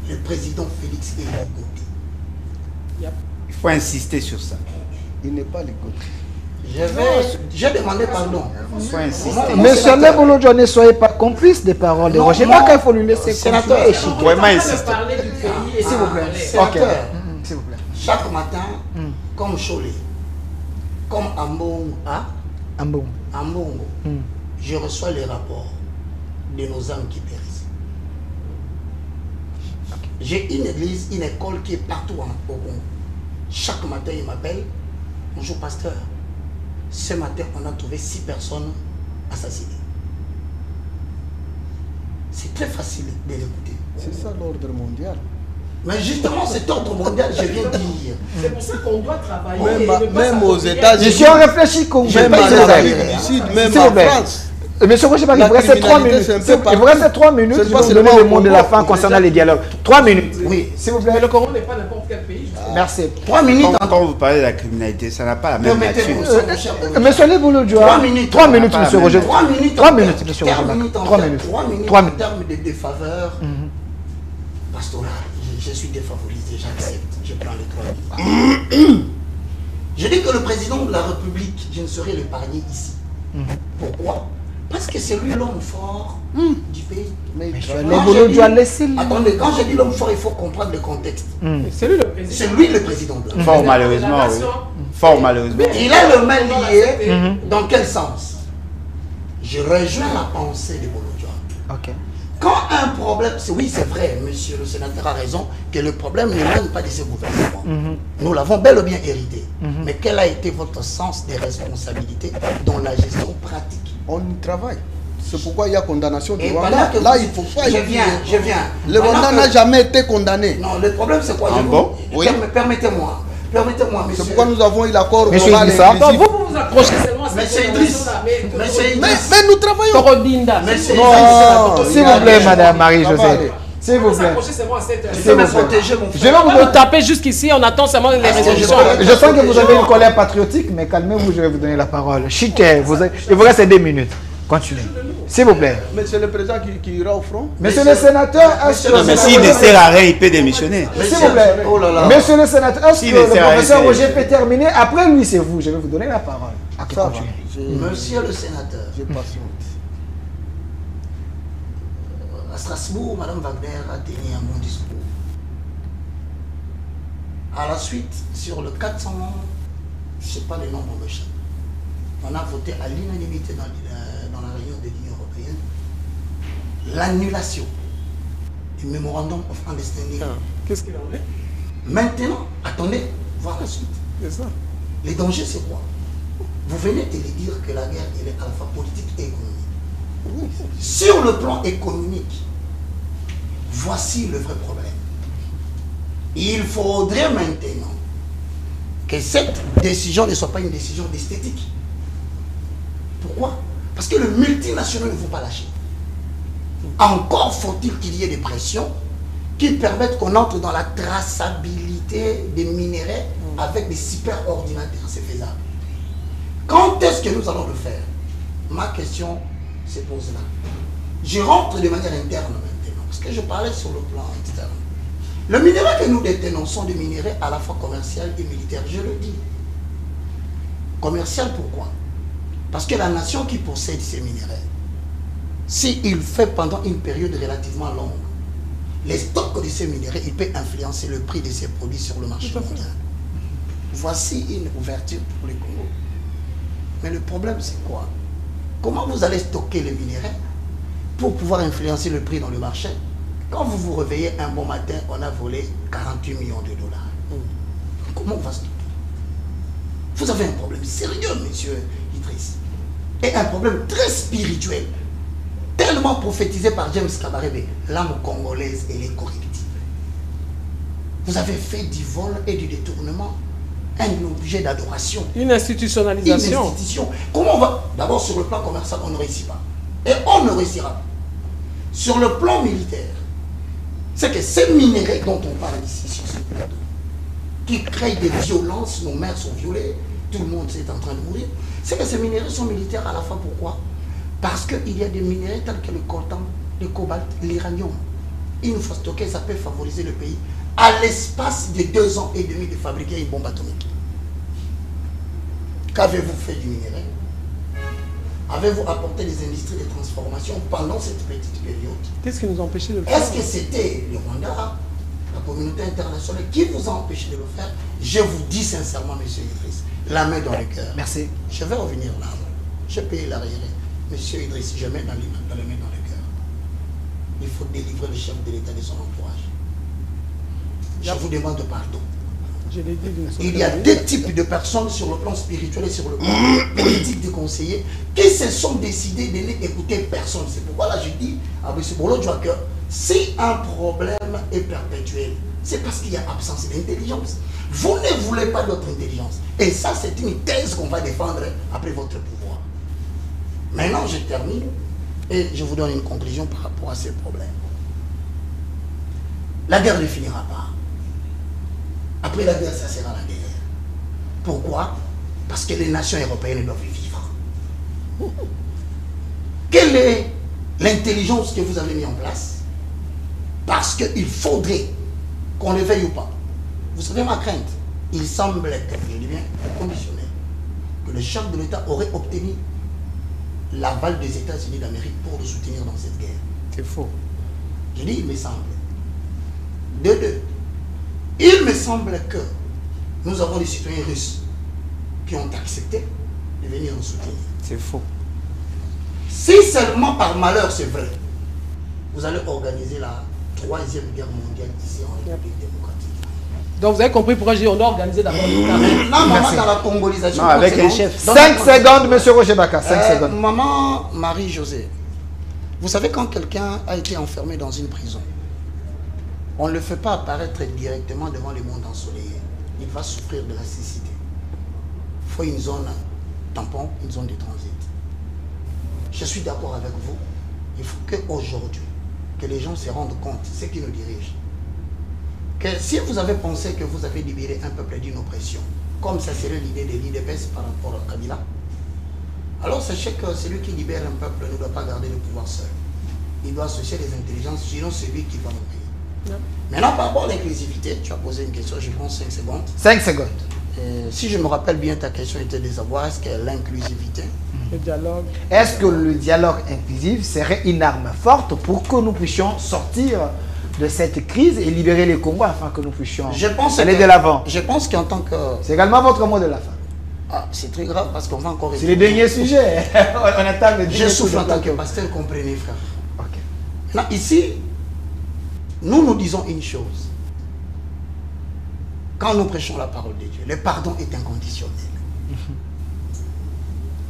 Le président Félix est ligoté. Il faut insister sur ça. Il n'est pas ligoté. J'ai demandé pardon. Il faut insister. Monsieur Lebolojo, ne soyez pas complice des paroles de Roger. Pas qu'il faut lui laisser sénateur. Vraiment insister. S'il vous plaît. Sénateur, s'il vous plaît. chaque matin, comme Cholet, comme Ambongo, je reçois les rapports de nos âmes qui périssent. J'ai une église, une école qui est partout au Congo. Chaque matin, il m'appelle. Bonjour pasteur. Ce matin, on a trouvé 6 personnes assassinées. C'est très facile de l'écouter. C'est ça l'ordre mondial. Mais justement, cet ordre mondial, je viens de dire. C'est pour ça qu'on doit travailler. Même aux États-Unis. Si on réfléchit, même en Amérique du Sud, même en France. Monsieur Rocher, il vous reste 3 minutes. Il vous reste 3 minutes. Je vais vous donner le mot de la fin concernant les dialogues. 3 minutes. Oui, s'il vous plaît. Mais le Congo n'est pas n'importe quel pays. Merci. 3 minutes. Quand vous parlez de la criminalité, ça n'a pas la même nature. Monsieur Lebolojo. 3 minutes. 3 minutes, monsieur Roger. 3 minutes. 3 minutes, monsieur Roger. 3 minutes. 3 minutes en termes de défaveur pastorale. Je suis défavorisé, j'accepte. Je prends les 3 minutes. Je dis que le président de la République, je ne saurais l'épargner ici. Pourquoi? Parce que c'est lui l'homme fort du pays. Mais Boulou doit laisser. Attendez, quand je dis l'homme fort, il faut comprendre le contexte. C'est lui le président. C'est lui le président de la Fort malheureusement, oui. Fort malheureusement. Il a le mal lié. Dans quel sens? Je rejoins la pensée de Boulou Dioua. Ok. Quand un problème, oui c'est vrai, monsieur le sénateur a raison, que le problème ne vient pas de ce gouvernement. Nous l'avons bel et bien hérité. Mais quel a été votre sens des responsabilités dans la gestion pratique? On y travaille. C'est pourquoi il y a condamnation du Et Rwanda. pendant que Là, vous- il faut pas. Je viens. Le Pendant Rwanda que- n'a jamais été condamné. Non, le problème c'est quoi? Ah bon? Oui. Permettez-moi, monsieur. C'est pourquoi nous avons eu l'accord Monsieur global et Idrissa. inclusif. Vous vous accrochez seulement à cette Monsieur Idriss, monsieur Idriss, Mais nous travaillons. Torodinda. monsieur Non, Idriss, s'il vous plaît, Madame Marie-Josée. Ça va aller. S'il vous plaît. je vais me protéger mon Je frère. vais vous Vous tapez jusqu'ici, on attend seulement les résolutions. Je sens que vous avez une colère patriotique, mais calmez-vous, je vais vous donner la parole. Chitez, il vous reste 2 minutes. Continuez. S'il vous plaît. Mais c'est le président qui ira au front. Monsieur le sénateur, est-ce que... Non, mais s'il ne sert à rien, il peut démissionner. S'il vous plaît. Oh là là. Monsieur le sénateur, est-ce S'il que ne le sert à rien, professeur c'est- Roger peut terminer? Après lui, c'est vous. Je vais vous donner la parole. Ok, Ça va. continuez. Monsieur le sénateur, Je patiente. à Strasbourg, Madame Wagner a tenu un bon discours. À la suite, sur le 400, je ne sais pas le nombre de chaque, on a voté à l'unanimité dans la réunion de l'Union européenne l'annulation du Memorandum of Understanding. Qu'est-ce qu'il en est? Maintenant, attendez, voir la suite. C'est ça. Les dangers, c'est quoi? Vous venez de le dire que la guerre, elle est à la fois politique et économique. Sur le plan économique, voici le vrai problème. Il faudrait maintenant que cette décision ne soit pas une décision d'esthétique. Pourquoi? Parce que le multinational ne faut pas lâcher. Encore faut-il qu'il y ait des pressions qui permettent qu'on entre dans la traçabilité des minéraux avec des superordinateurs. C'est faisable. Quand est-ce que nous allons le faire? Ma question se pose là. Je rentre de manière interne maintenant, parce que je parlais sur le plan externe. Le minerai que nous détenons sont des minéraux à la fois commerciaux et militaires, je le dis. Commercial pourquoi? Parce que la nation qui possède ces minéraux, s'il fait pendant une période relativement longue, les stocks de ces minéraux, il peut influencer le prix de ces produits sur le marché mondial. Voici une ouverture pour les Congo. Mais le problème, c'est quoi? Comment vous allez stocker les minéraux pour pouvoir influencer le prix dans le marché? Quand vous vous réveillez un bon matin, on a volé 48 millions de dollars. Comment on va stocker? Vous avez un problème sérieux, monsieur Idriss. Et un problème très spirituel. Tellement prophétisé par James Kabarebe. L'âme congolaise, elle est corruptible. Vous avez fait du vol et du détournement un objet d'adoration. Une institutionnalisation. Une institution. Comment on va? D'abord, sur le plan commercial, on ne réussit pas. Et on ne réussira pas. Sur le plan militaire, c'est que ces minéraux dont on parle ici, sur ce plateau, qui créent des violences, nos mères sont violées, tout le monde est en train de mourir, c'est que ces minéraux sont militaires à la fois. Pourquoi? Parce qu'il y a des minéraux tels que le coltan, le cobalt, l'uranium. Une fois stocké, ça peut favoriser le pays à l'espace de 2 ans et demi de fabriquer une bombe atomique. Qu'avez-vous fait du minerai? Avez-vous apporté des industries de transformation pendant cette petite période? Qu'est-ce qui nous empêchait de le faire? Est-ce que c'était le Rwanda, la communauté internationale qui vous a empêché de le faire? Je vous dis sincèrement, monsieur Idriss, la main dans le cœur. Merci. Je vais revenir là. Je paye l'arrière. Monsieur Idriss, je mets dans les mains dans le cœur. Il faut délivrer le chef de l'État de son entourage. Je vous demande pardon. Je l'ai dit d'une Il y a deux types de personnes sur le plan spirituel et sur le plan politique des conseillers qui se sont décidés de n'écouter personne. C'est pourquoi là je dis à M. Boulou Dioua que si un problème est perpétuel, c'est parce qu'il y a absence d'intelligence. Vous ne voulez pas d'autre intelligence. Et ça, c'est une thèse qu'on va défendre après votre pouvoir. Maintenant, je termine et je vous donne une conclusion par rapport à ces problèmes. La guerre ne finira pas. Après la guerre, ça sera la guerre. Pourquoi? Parce que les nations européennes doivent vivre. Quelle est l'intelligence que vous avez mise en place? Parce qu'il faudrait qu'on le veuille ou pas. Vous savez ma crainte? Il semble que, je dis bien, conditionnel, que le chef de l'État aurait obtenu l'aval des États-Unis d'Amérique pour nous soutenir dans cette guerre. C'est faux. Je dis, il me semble. De deux, il me semble que nous avons des citoyens russes qui ont accepté de venir nous soutenir. C'est faux. Si seulement par malheur c'est vrai, vous allez organiser la 3e guerre mondiale ici en République démocratique. Donc vous avez compris pourquoi on doit organiser d'abord l'État. Maintenant, maman, dans la congolisation. Non, avec un chef. 5 secondes, monsieur Roger Baka. 5 secondes. Maman Marie-Josée, vous savez quand quelqu'un a été enfermé dans une prison, on ne le fait pas apparaître directement devant le monde ensoleillé. Il va souffrir de la cécité. Il faut une zone tampon, une zone de transit. Je suis d'accord avec vous. Il faut qu'aujourd'hui, que les gens se rendent compte, ceux qui nous dirigent, que si vous avez pensé que vous avez libéré un peuple d'une oppression, comme ça serait l'idée de l'IDPS par rapport à Kabila, alors sachez que celui qui libère un peuple ne doit pas garder le pouvoir seul. Il doit associer les intelligences, sinon c'est lui qui va mourir. Maintenant, par rapport à l'inclusivité, tu as posé une question, je prends 5 secondes. 5 secondes. Si je me rappelle bien, ta question était de savoir est-ce que l'inclusivité, Le dialogue. Est-ce que le dialogue inclusif serait une arme forte pour que nous puissions sortir de cette crise et libérer les Congos afin que nous puissions aller de l'avant? Je pense qu'en tant que... C'est également votre mot de la fin. Ah, c'est très grave parce qu'on va encore... C'est le dernier sujet. On attend le dernier. Je souffre en tant que pasteur, comprenez frère. Ok. Maintenant, ici, nous disons une chose. Quand nous prêchons la parole de Dieu, le pardon est inconditionnel.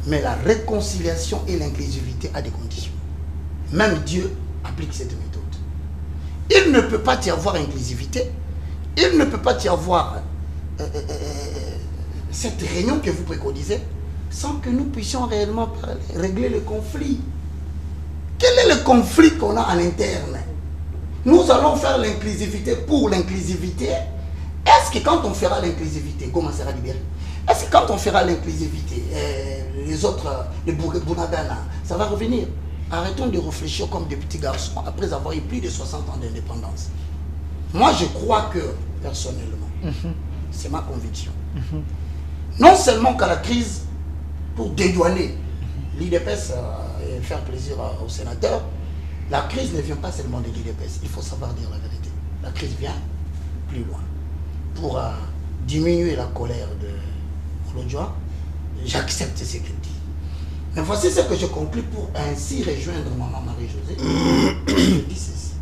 Mais la réconciliation et l'inclusivité a des conditions. Même Dieu applique cette méthode. Il ne peut pas y avoir inclusivité, il ne peut pas y avoir cette réunion que vous préconisez sans que nous puissions réellement parler, régler le conflit. Quel est le conflit qu'on a à l'interne? Nous allons faire l'inclusivité pour l'inclusivité. Est-ce que quand on fera l'inclusivité, comment sera libéré? Est-ce que quand on fera l'inclusivité, les autres, les Bounagana, ça va revenir? Arrêtons de réfléchir comme des petits garçons après avoir eu plus de 60 ans d'indépendance. Moi, je crois que, personnellement, c'est ma conviction. Non seulement qu'à la crise, pour dédouaner l'IDPS et faire plaisir aux sénateurs, la crise ne vient pas seulement de l'IDPS. Il faut savoir dire la vérité. La crise vient plus loin. Pour diminuer la colère de Claude, j'accepte ce qu'il dit. Mais voici ce que je conclus pour ainsi rejoindre maman Marie-Josée. Je dis ceci.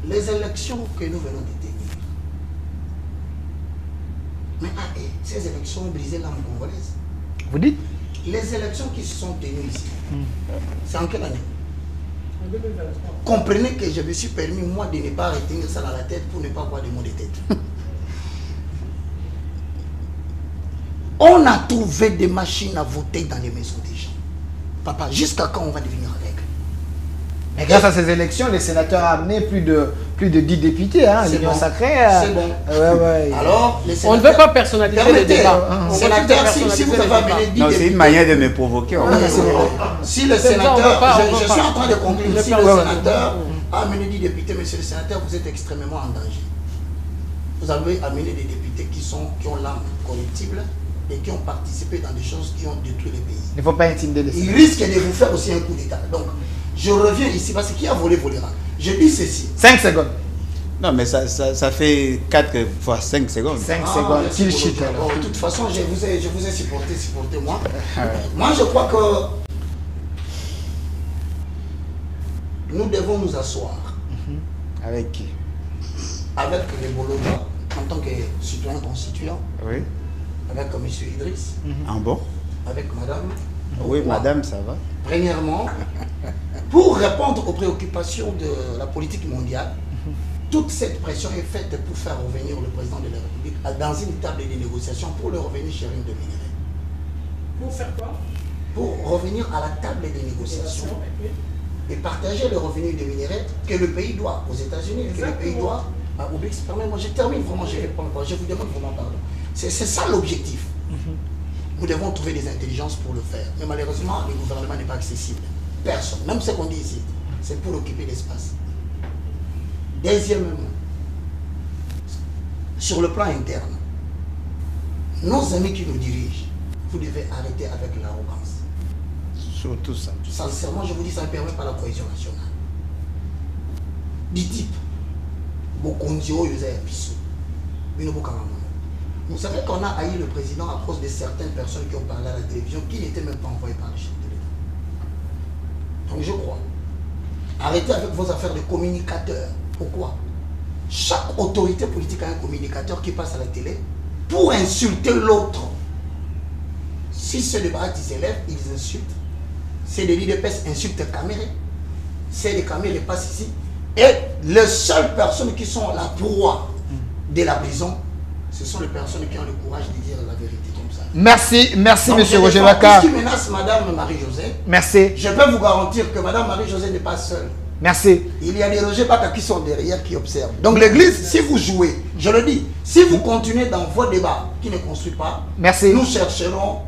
Les élections que nous venons de tenir, mais ces élections ont brisé l'âme congolaise. Vous dites? Les élections qui se sont tenues ici, c'est en quelle année? Comprenez que je me suis permis, moi, de ne pas retenir ça dans la tête pour ne pas avoir des mots de tête. On a trouvé des machines à voter dans les maisons des gens. Papa, jusqu'à quand on va devenir avec? Mais grâce à ces élections, les sénateurs ont amené plus de 10 députés, hein, l'Union sacrée. C'est bon. Ouais. Alors, les sénateurs... On ne veut pas personnaliser le débat. Sénateur, si vous avez amené 10 députés... Non, c'est une manière de me provoquer. Si le sénateur... Je suis en train de conclure. Si le sénateur a amené 10 députés, monsieur le sénateur, vous êtes extrêmement en danger. Vous avez amené des députés qui ont l'âme corruptible et qui ont participé dans des choses qui ont détruit le pays. Il ne faut pas intimider les sénateurs. Il risque de vous faire aussi un coup d'État. Donc, je reviens ici parce que qui a volé, volera. Je dis ceci. 5 secondes. Non, mais ça fait 4 fois 5 secondes. 5 secondes. Qu'il chute. De toute façon, je vous ai supporté moi. Moi, je crois que nous devons nous asseoir. Avec qui? Avec les Bolodois, en tant que citoyen constituant. Oui. Avec M. Idriss. En bon? Avec madame. Oui, madame, ça va. Premièrement, pour répondre aux préoccupations de la politique mondiale, toute cette pression est faite pour faire revenir le président de la République dans une table de négociation pour le revenu sharing de minerais. Pour faire quoi? Pour revenir à la table des négociations et partager le revenu des minerais que le pays doit aux États-Unis, que le pays doit au BRICS. Permettez-moi, je termine vraiment, je vous demande vraiment pardon. C'est ça l'objectif. Nous devons trouver des intelligences pour le faire. Mais malheureusement, le gouvernement n'est pas accessible. Personne. Même ce qu'on dit ici, c'est pour occuper l'espace. Deuxièmement, sur le plan interne, nos amis qui nous dirigent, vous devez arrêter avec l'arrogance. Surtout ça. Sincèrement, je vous dis, ça ne permet pas la cohésion nationale. Du type, vous savez qu'on a haï le président à cause de certaines personnes qui ont parlé à la télévision qui n'étaient même pas envoyées par le chef de l'État. Donc je crois, arrêtez avec vos affaires de communicateurs. Pourquoi? Chaque autorité politique a un communicateur qui passe à la télé pour insulter l'autre. Si ce débat s'élève, ils insultent. C'est des l'IDPS insultent Caméré. C'est les Caméré passent ici. Et les seules personnes qui sont la proie de la prison, ce sont les personnes qui ont le courage de dire la vérité comme ça. Merci, Donc, monsieur Roger Baka. Ce qui menace Madame Marie-Josée, merci. Je peux vous garantir que Madame Marie-Josée n'est pas seule. Merci. Il y a des Roger Baka qui sont derrière, qui observent. Donc l'église, si vous jouez, je le dis, si vous continuez dans vos débats qui ne construisent pas, merci. Nous chercherons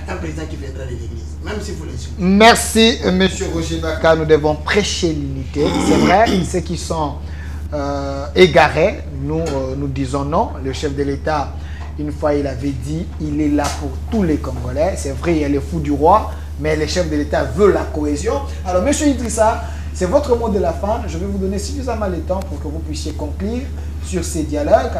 un président qui viendra de l'église, même si vous l'insultez. Merci, monsieur Roger Baka. Nous devons prêcher l'unité. C'est vrai, ceux qui sont égarés, nous disons non. Le chef de l'État, une fois, il avait dit, il est là pour tous les Congolais. C'est vrai, il y a les fous du roi, mais le chef de l'État veut la cohésion. Alors, monsieur Idrissa, c'est votre mot de la fin. Je vais vous donner suffisamment de temps pour que vous puissiez conclure sur ces dialogues.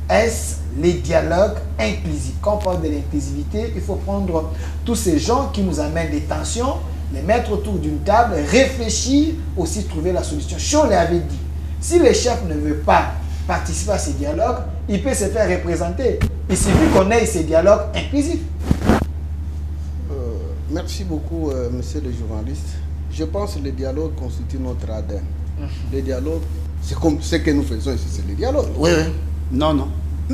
Est-ce les dialogues inclusifs? Quand on parle de l'inclusivité, il faut prendre tous ces gens qui nous amènent des tensions, les mettre autour d'une table, réfléchir, aussi trouver la solution. Chaud l'avait dit. Si le chef ne veut pas participer à ces dialogues, il peut se faire représenter. Il suffit qu'on ait ces dialogues inclusifs. Merci beaucoup, monsieur le journaliste. Je pense que le dialogue constitue notre ADN. Le dialogue, c'est comme ce que nous faisons ici, c'est le dialogue. Oui, oui. Non, non.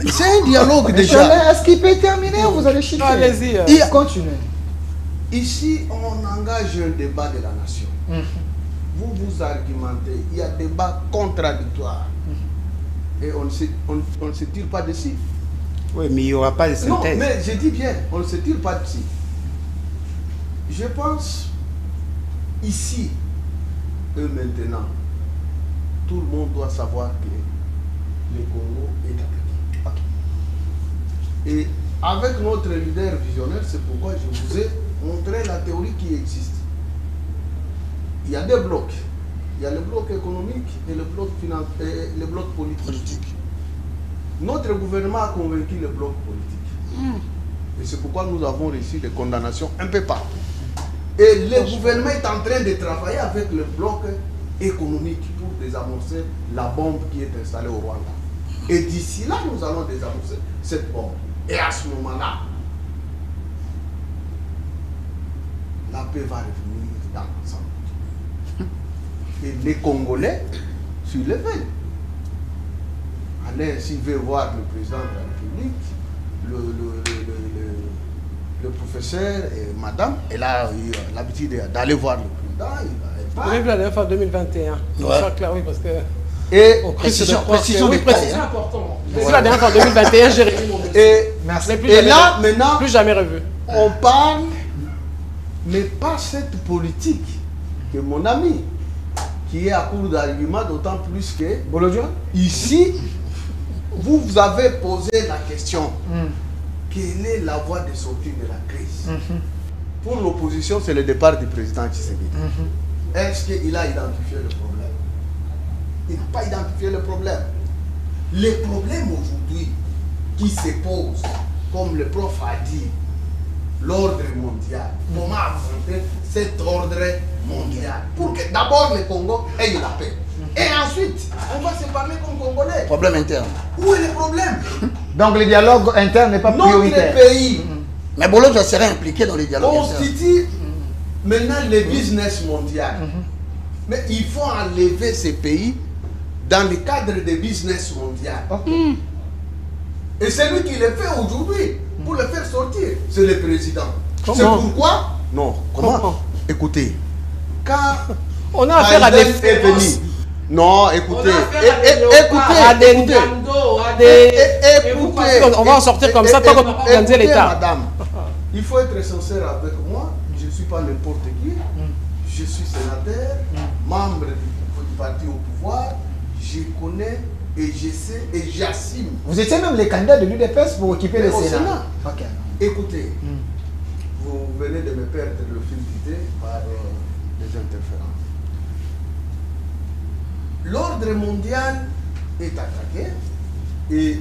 C'est un dialogue déjà. Est-ce qu'il peut terminer ou vous allez chiffrer? Allez-y. Continuez. Ici, on engage un débat de la nation. Vous vous argumentez, il y a débat contradictoire. Et on ne se tire pas dessus. Oui, mais il n'y aura pas de Non, synthèse. mais je dis bien, on ne se tire pas dessus. Je pense, ici et maintenant, tout le monde doit savoir que le Congo est attaqué. Et avec notre leader visionnaire, c'est pourquoi je vous ai montré la théorie qui existe. Il y a deux blocs. Il y a le bloc économique et le bloc, le bloc politique. Notre gouvernement a convaincu le bloc politique. Et c'est pourquoi nous avons reçu des condamnations un peu partout. Et le gouvernement est en train de travailler avec le bloc économique pour désamorcer la bombe qui est installée au Rwanda. Et d'ici là, nous allons désamorcer cette bombe. Et à ce moment-là, la paix va revenir dans l'ensemble. Et les Congolais sur le veille. Allez, s'il veut voir le président de la République, le professeur et madame, elle a eu l'habitude d'aller voir le président. Vous avez vu la dernière fois 2021. Ouais. C'est clair, oui, parce que. Et Précision Oui, de précision important. C'est la dernière fois 2021, j'ai revu mon dossier. et, Je l'ai plus et jamais là, revu. maintenant, Plus jamais revu. on parle, mais pas cette politique que mon ami, qui est à court d'arguments, d'autant plus que ici, vous avez posé la question, quelle est la voie de sortie de la crise? Pour l'opposition, c'est le départ du président Tshisekedi. Est-ce qu'il a identifié le problème? Il n'a pas identifié le problème. Les problèmes aujourd'hui qui se posent, comme le prof a dit, l'ordre mondial. Comment affronter cet ordre mondial? Pour que d'abord le Congo ait la paix. Et ensuite, on va se parler comme Congolais. Problème interne. Où est le problème? Donc le dialogue interne n'est pas Notre prioritaire. pays Mais Bolo serait impliqué dans les dialogues internes. constitue maintenant le business mondial. Mais il faut enlever ces pays dans le cadre des business mondial. Et celui qui le fait aujourd'hui, pour le faire sortir, c'est le président. C'est pourquoi? Non, comment? Écoutez, quand On a affaire à des Biden est venu. Non, écoutez, On va en sortir comme ça tant qu'on n'a pas organisé l'État. Madame, il faut être sincère avec moi. Je ne suis pas n'importe qui. Je suis sénateur, membre du parti au pouvoir. Je connais et je sais et j'assume. Vous étiez même les candidats de l'UDPS pour occuper le Sénat. Ok. Écoutez, vous venez de me perdre le fil d'idée par des interférences. L'ordre mondial est attaqué et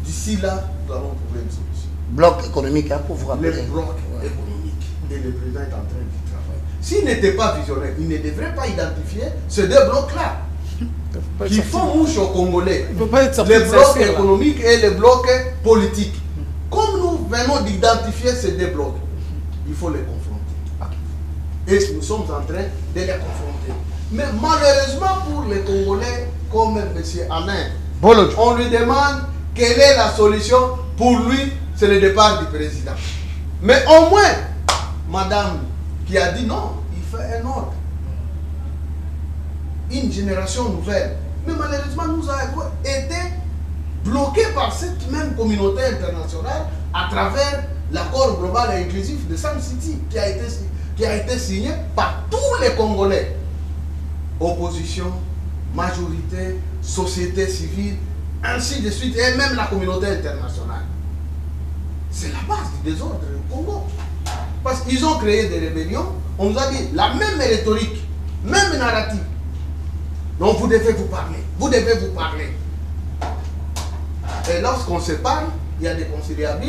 d'ici là, nous allons trouver une solution. Bloc économique, hein, pour vous rappeler. Le bloc économique. Et le président est en train d'y travailler. S'il n'était pas visionnaire, il ne devrait pas identifier ces deux blocs-là qui font mouche aux Congolais. Il ne peut pas être sorti le de bloc sa sphère, économique et le bloc politique. Comme nous venons d'identifier ces deux blocs, il faut les confronter. Et nous sommes en train de les confronter. Mais malheureusement pour les Congolais, comme M. Alain, on lui demande quelle est la solution. Pour lui, c'est le départ du président. Mais au moins, madame qui a dit non, il fait un ordre. Une génération nouvelle. Mais malheureusement, nous avons été bloqués par cette même communauté internationale à travers l'accord global et inclusif de Sun City qui a été signé par tous les Congolais. Opposition, majorité, société civile, ainsi de suite, et même la communauté internationale. C'est la base du désordre au Congo. Parce qu'ils ont créé des rébellions, on nous a dit la même rhétorique, même narrative. Donc vous devez vous parler, vous devez vous parler. Et lorsqu'on se parle, il y a des conciliables,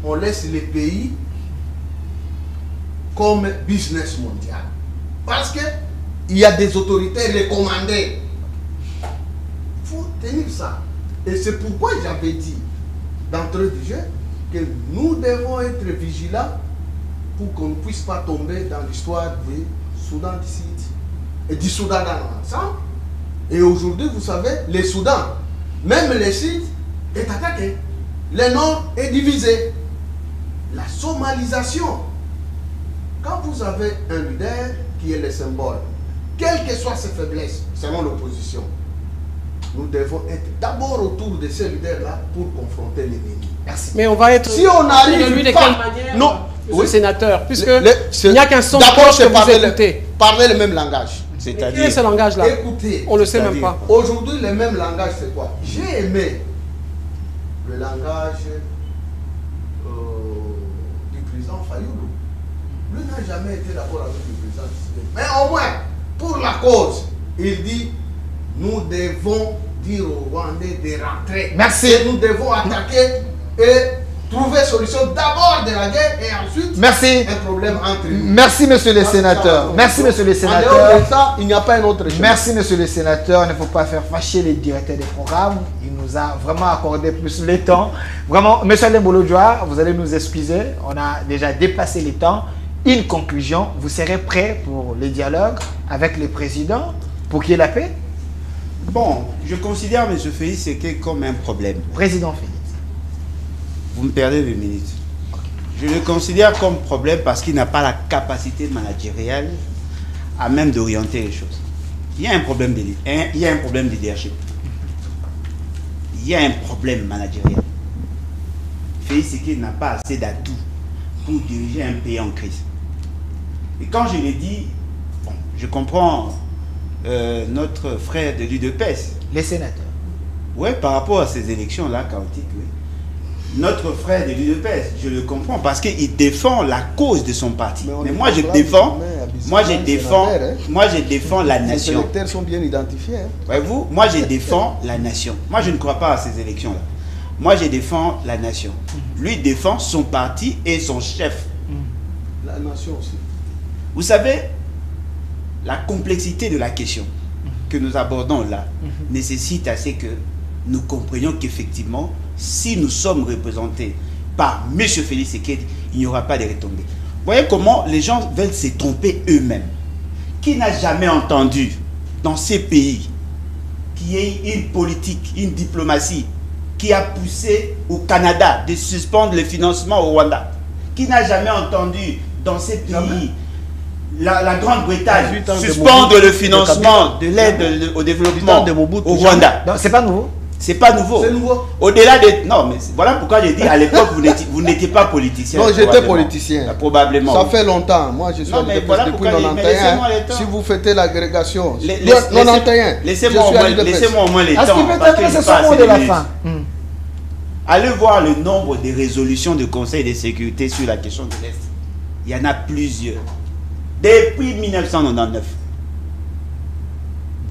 on laisse les pays comme business mondial. Parce qu'il y a des autorités recommandées. Il faut tenir ça. Et c'est pourquoi j'avais dit d'entrée du jeu que nous devons être vigilants pour qu'on ne puisse pas tomber dans l'histoire du Soudan du Sud et du Soudan dans l'ensemble. Et aujourd'hui, vous savez, le Soudan, même le Sud, est attaqué. Le Nord est divisé. La somalisation. Quand vous avez un leader qui est le symbole, quelles que soient ses faiblesses, selon l'opposition, nous devons être d'abord autour de ces leaders-là pour confronter l'ennemi. Merci. Mais on va être... Si on arrive de lui de pas, quelle manière, non, oui, sénateur, puisque il n'y a qu'un son d'abord, que vous écoutez. Parler le même langage. Quel est ce langage-là? Écoutez, on ne le sait même pas. Aujourd'hui, le même langage, c'est quoi? J'ai aimé le langage du président Fayoulou. Lui n'a jamais été d'accord avec le président. Mais au moins, pour la cause, il dit, nous devons dire aux Rwandais de rentrer. Merci. Et nous devons attaquer et trouver solution d'abord de la guerre et ensuite un problème entre nous. Merci monsieur le sénateur. Merci monsieur le sénateur. En dehors de ça, il n'y a pas un autre chemin. Merci monsieur le sénateur. Il ne faut pas faire fâcher les directeurs des programmes. Il nous a vraiment accordé plus le temps. Vraiment, monsieur Alain Bolodjoa, vous allez nous excuser. On a déjà dépassé le temps. Une conclusion, vous serez prêt pour les dialogues avec le président pour qu'il y ait la paix? Bon, je considère M. Félix Séké comme un problème. Président Félix. Vous me perdez 2 minutes. Je le considère comme problème parce qu'il n'a pas la capacité managériale à même d'orienter les choses. Il y a un problème de leadership. Il y a un problème managérial. Félix Séké n'a pas assez d'atouts pour diriger un pays en crise. Et quand je l'ai dit, bon, je comprends notre frère de l'UDPS. Les sénateurs. Oui, par rapport à ces élections-là chaotiques, oui. Notre frère de l'UDPS, je le comprends parce qu'il défend la cause de son parti. Mais moi je défends la nation. Les électeurs sont bien identifiés. Voyez-vous, moi je défends la nation. Moi je ne crois pas à ces élections-là. Moi je défends la nation. Lui défend son parti et son chef. La nation aussi. Vous savez, la complexité de la question que nous abordons là nécessite assez que nous comprenions qu'effectivement, si nous sommes représentés par M. Félix Sékédi, il n'y aura pas de retombées. Vous voyez comment les gens veulent se tromper eux-mêmes. Qui n'a jamais entendu dans ces pays qu'il y ait une politique, une diplomatie qui a poussé au Canada de suspendre le financement au Rwanda? Qui n'a jamais entendu dans ces pays la Grande-Bretagne suspendre le financement de l'aide au développement au Rwanda? C'est pas nouveau. C'est pas nouveau. C'est nouveau. Au-delà de... Non, mais voilà pourquoi j'ai dit à l'époque, vous n'étiez pas politicien. Non, j'étais politicien. Probablement. Ça fait longtemps. Moi, je suis non, mais voilà depuis pourquoi 91. Si vous faites l'agrégation. 91. Laissez-moi au moins les temps. Est-ce qu'il peut terminer ce son mot de la fin? Allez voir le nombre de résolutions du Conseil de sécurité sur la question de l'Est. Il y en a plusieurs. Depuis 1999.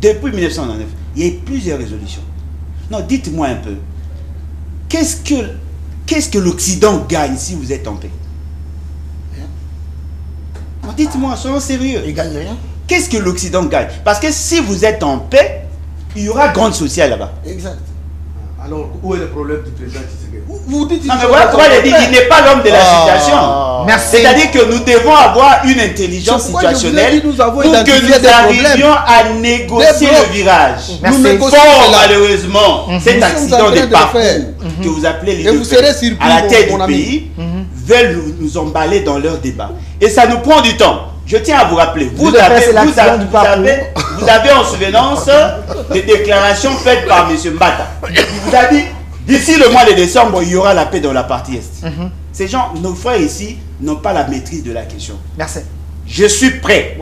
Depuis 1999, il y a eu plusieurs résolutions. Non, dites-moi un peu. Qu'est-ce que l'Occident gagne si vous êtes en paix? Non, dites-moi, soyons sérieux. Il gagne rien. Qu'est-ce que l'Occident gagne? Parce que si vous êtes en paix, il y aura grande sociale là-bas. Exact. Alors, où est le problème du président Tshisekedi? Vous dites... Non, mais voilà pourquoi il dit qu'il n'est pas l'homme de la situation. Merci. C'est-à-dire que nous devons avoir une intelligence situationnelle pour que nous arrivions à négocier le virage. Fort malheureusement, cet accident de parcours que vous appelez les deux à la tête du pays veulent nous emballer dans leur débat. Et ça nous prend du temps. Je tiens à vous rappeler, vous avez en souvenance les déclarations faites par M. Mbata. Il vous a dit, d'ici le mois de décembre, il y aura la paix dans la partie Est. Ces gens, nos frères ici, n'ont pas la maîtrise de la question. Merci. Je suis prêt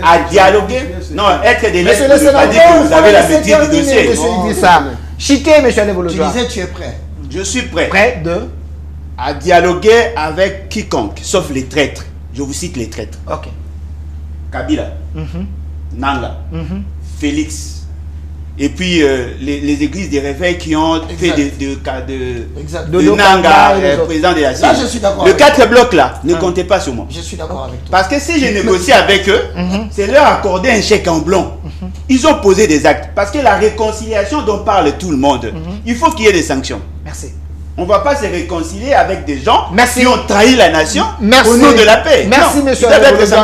à dialoguer. Non, être de l'Est, ne veut pas dire que vous avez la maîtrise du dossier. Chité, M. Alebolo. Tu disais tu es prêt. Je suis prêt. Prêt à dialoguer avec quiconque, sauf les traîtres. Je vous cite les traîtres. Ok. Kabila, Nanga, Félix, et puis les églises des réveils qui ont fait de Nanga président de la CIE. Là, je suis d'accord. Le 4 blocs là, ne comptez pas sur moi. Je suis d'accord avec toi. Parce que si je négocie avec eux, c'est leur accorder un chèque en blanc. Ils ont posé des actes. Parce que la réconciliation dont parle tout le monde, il faut qu'il y ait des sanctions. Merci. On ne va pas se réconcilier avec des gens Merci. qui ont trahi la nation Merci. au nom de la paix. Merci, non, monsieur.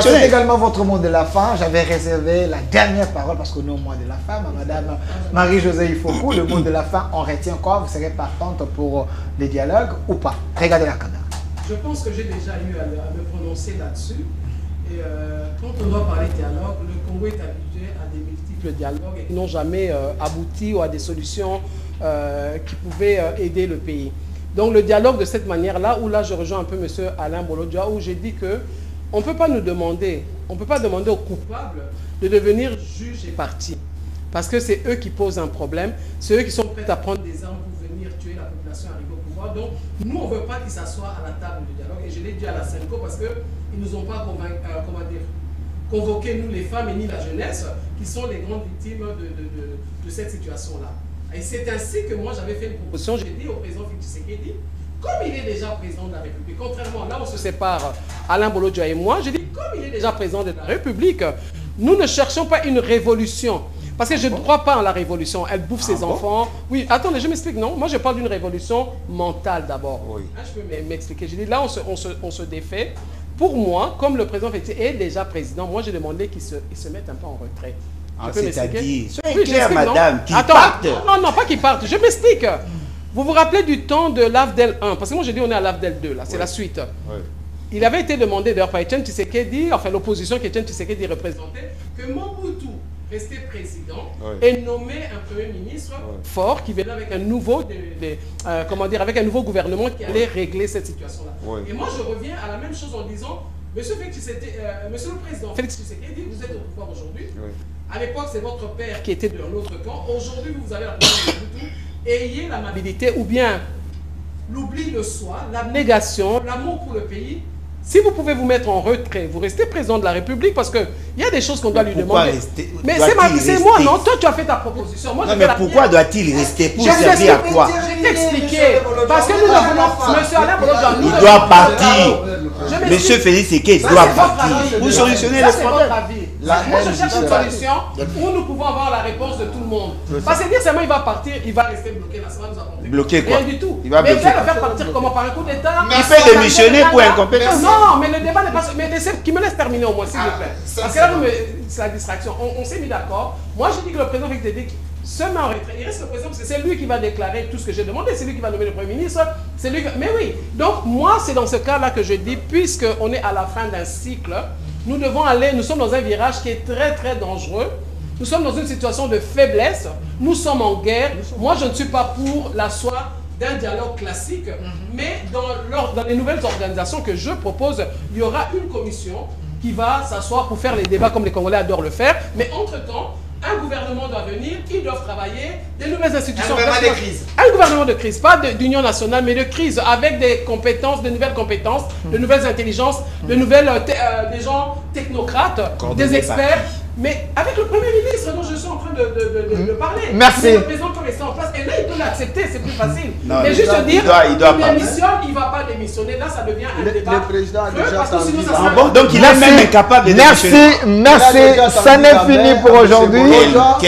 C'est également votre mot de la fin. J'avais réservé la dernière parole parce qu'on est au mois de la fin. Madame Marie-Josée Ifoku, le mot de la fin, on retient quoi? Vous serez partante pour les dialogues ou pas? Regardez la caméra. Je pense que j'ai déjà eu à me prononcer là-dessus. Et quand on doit parler dialogue, le Congo est habitué à des multiples dialogues et qui n'ont jamais abouti ou à des solutions qui pouvaient aider le pays. Donc le dialogue de cette manière-là, où là je rejoins un peu M. Alain Bolodja, où j'ai dit que on ne peut pas nous demander, on ne peut pas demander aux coupables de devenir juges et partis. Parce que c'est eux qui posent un problème, c'est eux qui sont prêts à prendre des armes pour venir tuer la population arrivée au pouvoir. Donc nous, on ne veut pas qu'ils s'assoient à la table du dialogue. Et je l'ai dit à la Senco parce qu'ils ne nous ont pas convoqué, nous les femmes et ni la jeunesse, qui sont les grandes victimes de cette situation-là. Et c'est ainsi que moi j'avais fait une proposition, j'ai dit au président Félix Tshisekedi, comme il est déjà président de la République, contrairement là on se sépare, Alain Bolodja et moi, j'ai dit comme il est déjà président de la République, nous ne cherchons pas une révolution. Parce que je ne crois pas en la révolution, elle bouffe ses enfants. Oui, attendez, je m'explique, non? Moi je parle d'une révolution mentale d'abord. Oui. Hein, je peux m'expliquer. J'ai dit là on se défait. Pour moi, comme le président Félix est déjà président, moi j'ai demandé qu'il se mette un peu en retrait. C'est-à-dire, soyez clair, madame, qu'il parte. Non, pas qu'il parte. Je m'explique. Vous vous rappelez du temps de l'AFDEL 1? Parce que moi, j'ai dit on est à l'AFDEL 2, là, c'est la suite. Oui. Il avait été demandé d'ailleurs par Etienne Tshisekedi, enfin l'opposition qu'Etienne Tshisekedi représentait, que Mobutu restait président et nommait un premier ministre fort qui venait avec un nouveau, avec un nouveau gouvernement qui allait régler cette situation-là. Oui. Et moi, je reviens à la même chose en disant, Monsieur le Président Félix Tshisekedi, vous êtes au pouvoir aujourd'hui. Oui. À l'époque, c'est votre père qui était de l'autre camp. Aujourd'hui, vous avez la présence de Mobutu. Ayez l'amabilité ou bien l'oubli de soi, l'abnégation, l'amour pour le pays. Si vous pouvez vous mettre en retrait, vous restez président de la République parce qu'il y a des choses qu'on doit lui demander. Mais c'est moi, non? Toi, tu as fait ta proposition. Moi, non, mais pourquoi doit-il rester? Pour servir à quoi? Je t'ai expliqué. Parce que nous avons... Monsieur Alain Bolodja, il doit partir. Monsieur Félix Tshisekedi doit partir. Vous solutionnez le problème. Moi, je cherche une solution où nous pouvons avoir la réponse de tout le monde. Parce que dire seulement il va partir, il va rester bloqué. Là, ça va nous apporter. Bloqué quoi? Rien du tout. Il va mais bloquer. il va le faire partir comment? Par un coup d'État? Il peut démissionner pour incompétence. Non, mais le débat n'est pas... Mais qui me laisse terminer au moins, s'il vous plaît. Parce que là, c'est la distraction. On s'est mis d'accord. Moi, j'ai dit que le président Félix Tshisekedi se met en retrait. Il reste le président parce que c'est lui qui va déclarer tout ce que j'ai demandé. C'est lui qui va nommer le Premier ministre. C'est lui. Mais oui. Donc, moi, c'est dans ce cas-là que je dis, puisqu'on est à la fin d'un cycle, nous devons aller, nous sommes dans un virage qui est très très dangereux. Nous sommes dans une situation de faiblesse. Nous sommes en guerre. Moi, je ne suis pas pour l'asseoir d'un dialogue classique, mais dans les nouvelles organisations que je propose, il y aura une commission qui va s'asseoir pour faire les débats comme les Congolais adorent le faire. Mais entre-temps, un gouvernement doit venir, ils doivent travailler, des nouvelles institutions. Un gouvernement de crise. Un gouvernement de crise, pas d'union nationale, mais de crise, avec des compétences, de nouvelles compétences, de nouvelles intelligences, de nouvelles, des gens technocrates, des experts. Mais avec le Premier ministre dont je suis en train de parler. Merci. Le président peut rester en place. Et là, il peut l'accepter, c'est plus facile. Non, mais juste dire, il démissionne, il ne va pas démissionner. Là, ça devient un débat. Le président a déjà donc il est même incapable de démissionner. Merci. Ça n'est fini pour aujourd'hui.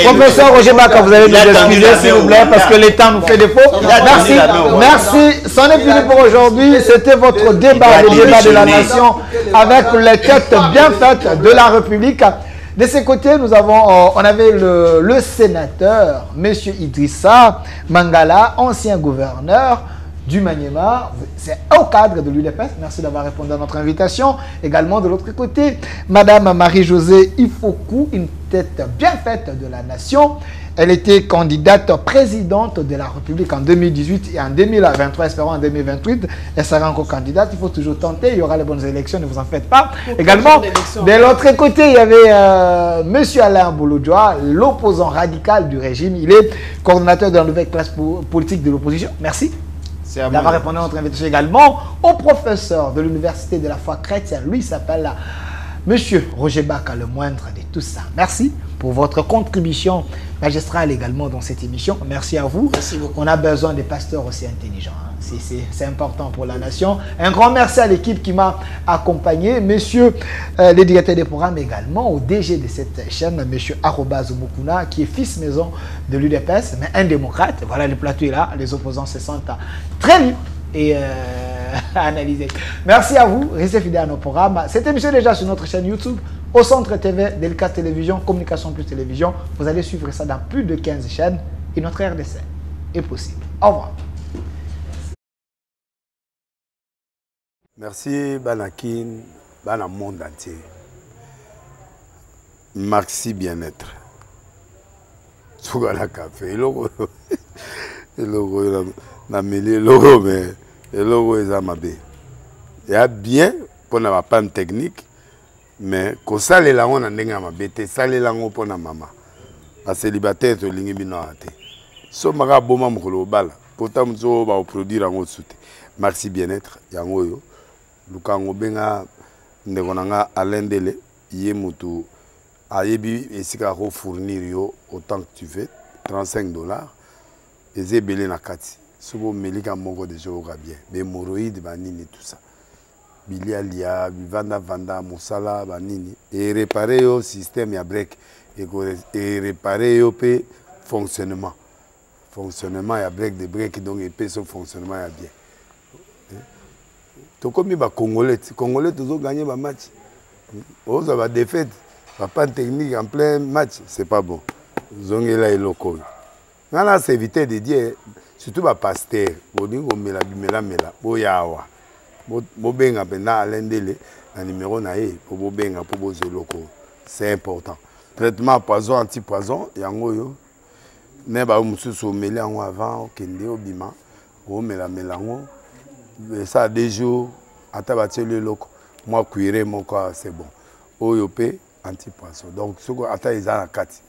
Professeur Roger Baka, vous allez nous excuser, s'il vous plaît, parce que le temps nous fait défaut. Merci. Merci. Ça n'est fini pour aujourd'hui. C'était votre débat, le débat de la nation, avec les têtes bien faites de la République. De ce côté, nous avons, on avait le sénateur, M. Idrissa Mangala, ancien gouverneur du Maniema. C'est au cadre de l'UDPS. Merci d'avoir répondu à notre invitation. Également, de l'autre côté, Madame Marie-Josée Ifoku, une tête bien faite de la nation. Elle était candidate présidente de la République en 2018 et en 2023, espérons en 2028. Elle sera encore candidate. Il faut toujours tenter. Il y aura les bonnes élections, ne vous en faites pas. Également, de l'autre côté, il y avait M. Alain Bouloudjoa, l'opposant radical du régime. Il est coordonnateur de la nouvelle classe politique de l'opposition. Merci d'avoir répondu à notre invitation. Également au professeur de l'université de la foi chrétienne. Lui, il s'appelle M. Roger Baka, le moindre de tout ça. Merci pour votre contribution magistrale également dans cette émission. Merci à vous. Merci beaucoup. On a besoin de pasteurs aussi intelligents. Hein. C'est important pour la nation. Un grand merci à l'équipe qui m'a accompagné. Monsieur le directeur des programmes également, au DG de cette chaîne, monsieur Arobaz Mukuna, qui est fils maison de l'UDPS, mais un démocrate. Voilà, le plateau est là. Les opposants se sentent très libres et analyser. Merci à vous, restez fidèles à nos programmes. Cette émission est déjà sur notre chaîne YouTube, au Centre TV, Delika Télévision, Communication Plus Télévision. Vous allez suivre ça dans plus de 15 chaînes et notre RDC est possible. Au revoir. Merci Banakin, Bana monde entier. Merci bien-être. Sougala café, logo, na mêlé logo mais le logo est amabé. Il y a bien pour la panne technique, mais quand ça les langues on a n'enga amabé, ça les langues pour la maman. La célibataire to lingi bino ate. So maga boma mukolo bala. Pourtant mzo ba produire en soute. Merci bien-être yango yo. Lukango benga ndekonanga alendele yé mutu ayebi esika ko fournir yo autant que tu veux $35 et zebele na kati. Sobo melika moko de joga bien. Be moroïde banini tout ça. Bilia lia, bivanda vanda musala banini et réparer yo système ya break et réparer yo pe fonctionnement. Fonctionnement ya break de break donc et pe son fonctionnement ya bien. To comme ba congolais toujours gagner ba match. Aux ba défaite, pas technique en plein match, c'est pas bon. Zongela et loko. Ngala c'est éviter de dire surtout ba pasteur, bolingo mela boyawa. Bo benga pena alendele na numéro na ye pour bo benga pour bo loko. C'est important. Traitement poison anti-poison yango yo. Ne ba mususu meli yango avant kende obima. O melango. Ça des jours à tabater le loco. Moi cuire mon corps c'est bon. Oyopé anti-poison. Donc ce que ata izana kati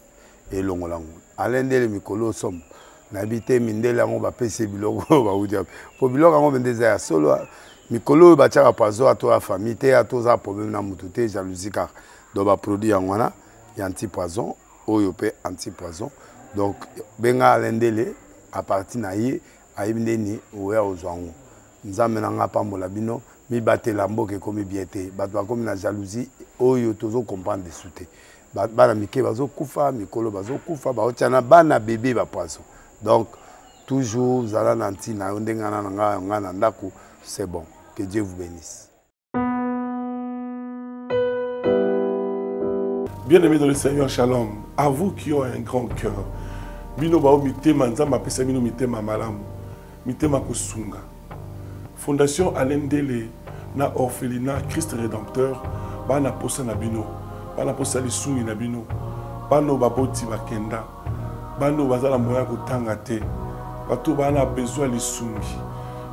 et longolango. Alendele mikolo somme. N'habité mindele yango ba pese biloko ba udia. Po biloko yango bendeza solo mikolo ba tchaka poison à toi famille te à toi problème na mututé jalousie car do ba produit yango na anti-poison, oyopé anti-poison. Donc benga alendele à partir na ye ayibindeni oya ozwango. Nzambe nanga pambola bino mi batela mboke komi biete bato bakomi na jalousie oyo tozo comprendre dessous te bana mike bazo kufa mikolo bazo kufa baotiana bana bébé ba poisson. Donc toujours zala nanti na ndenga na nga na ndako c'est bon. Que Dieu vous bénisse. Bien-aimés dans le Seigneur, shalom. À vous qui ont un grand cœur. Bino bao mitema nzamba pesa bino mitema malamu. Mitema kusunga. Fondation Alendele na orphelinat Christ Rédempteur bana posa na bino. Bana posa lisumi na bino. bano baboti bakenda bano bazala moya kotanga te bato bana besoin lisungi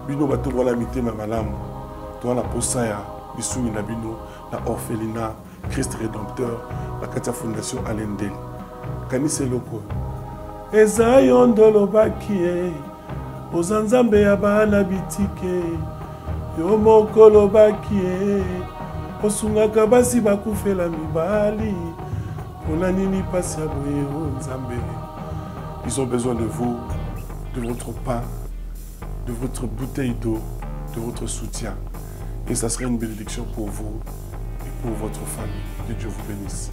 bino bato bona mitema malamu to na posa ya lisungi na bino na orphelinat Christ Rédempteur la katia fondation Alendel kanise loko eza yondolo bakie ozanzambe ya bana bitike yo mokolo bakie osungaka basi bakufela mibali pona nini pasi ya boye o nzambe. Ils ont besoin de vous, de votre pain, de votre bouteille d'eau, de votre soutien. Et ça serait une bénédiction pour vous et pour votre famille. Que Dieu vous bénisse.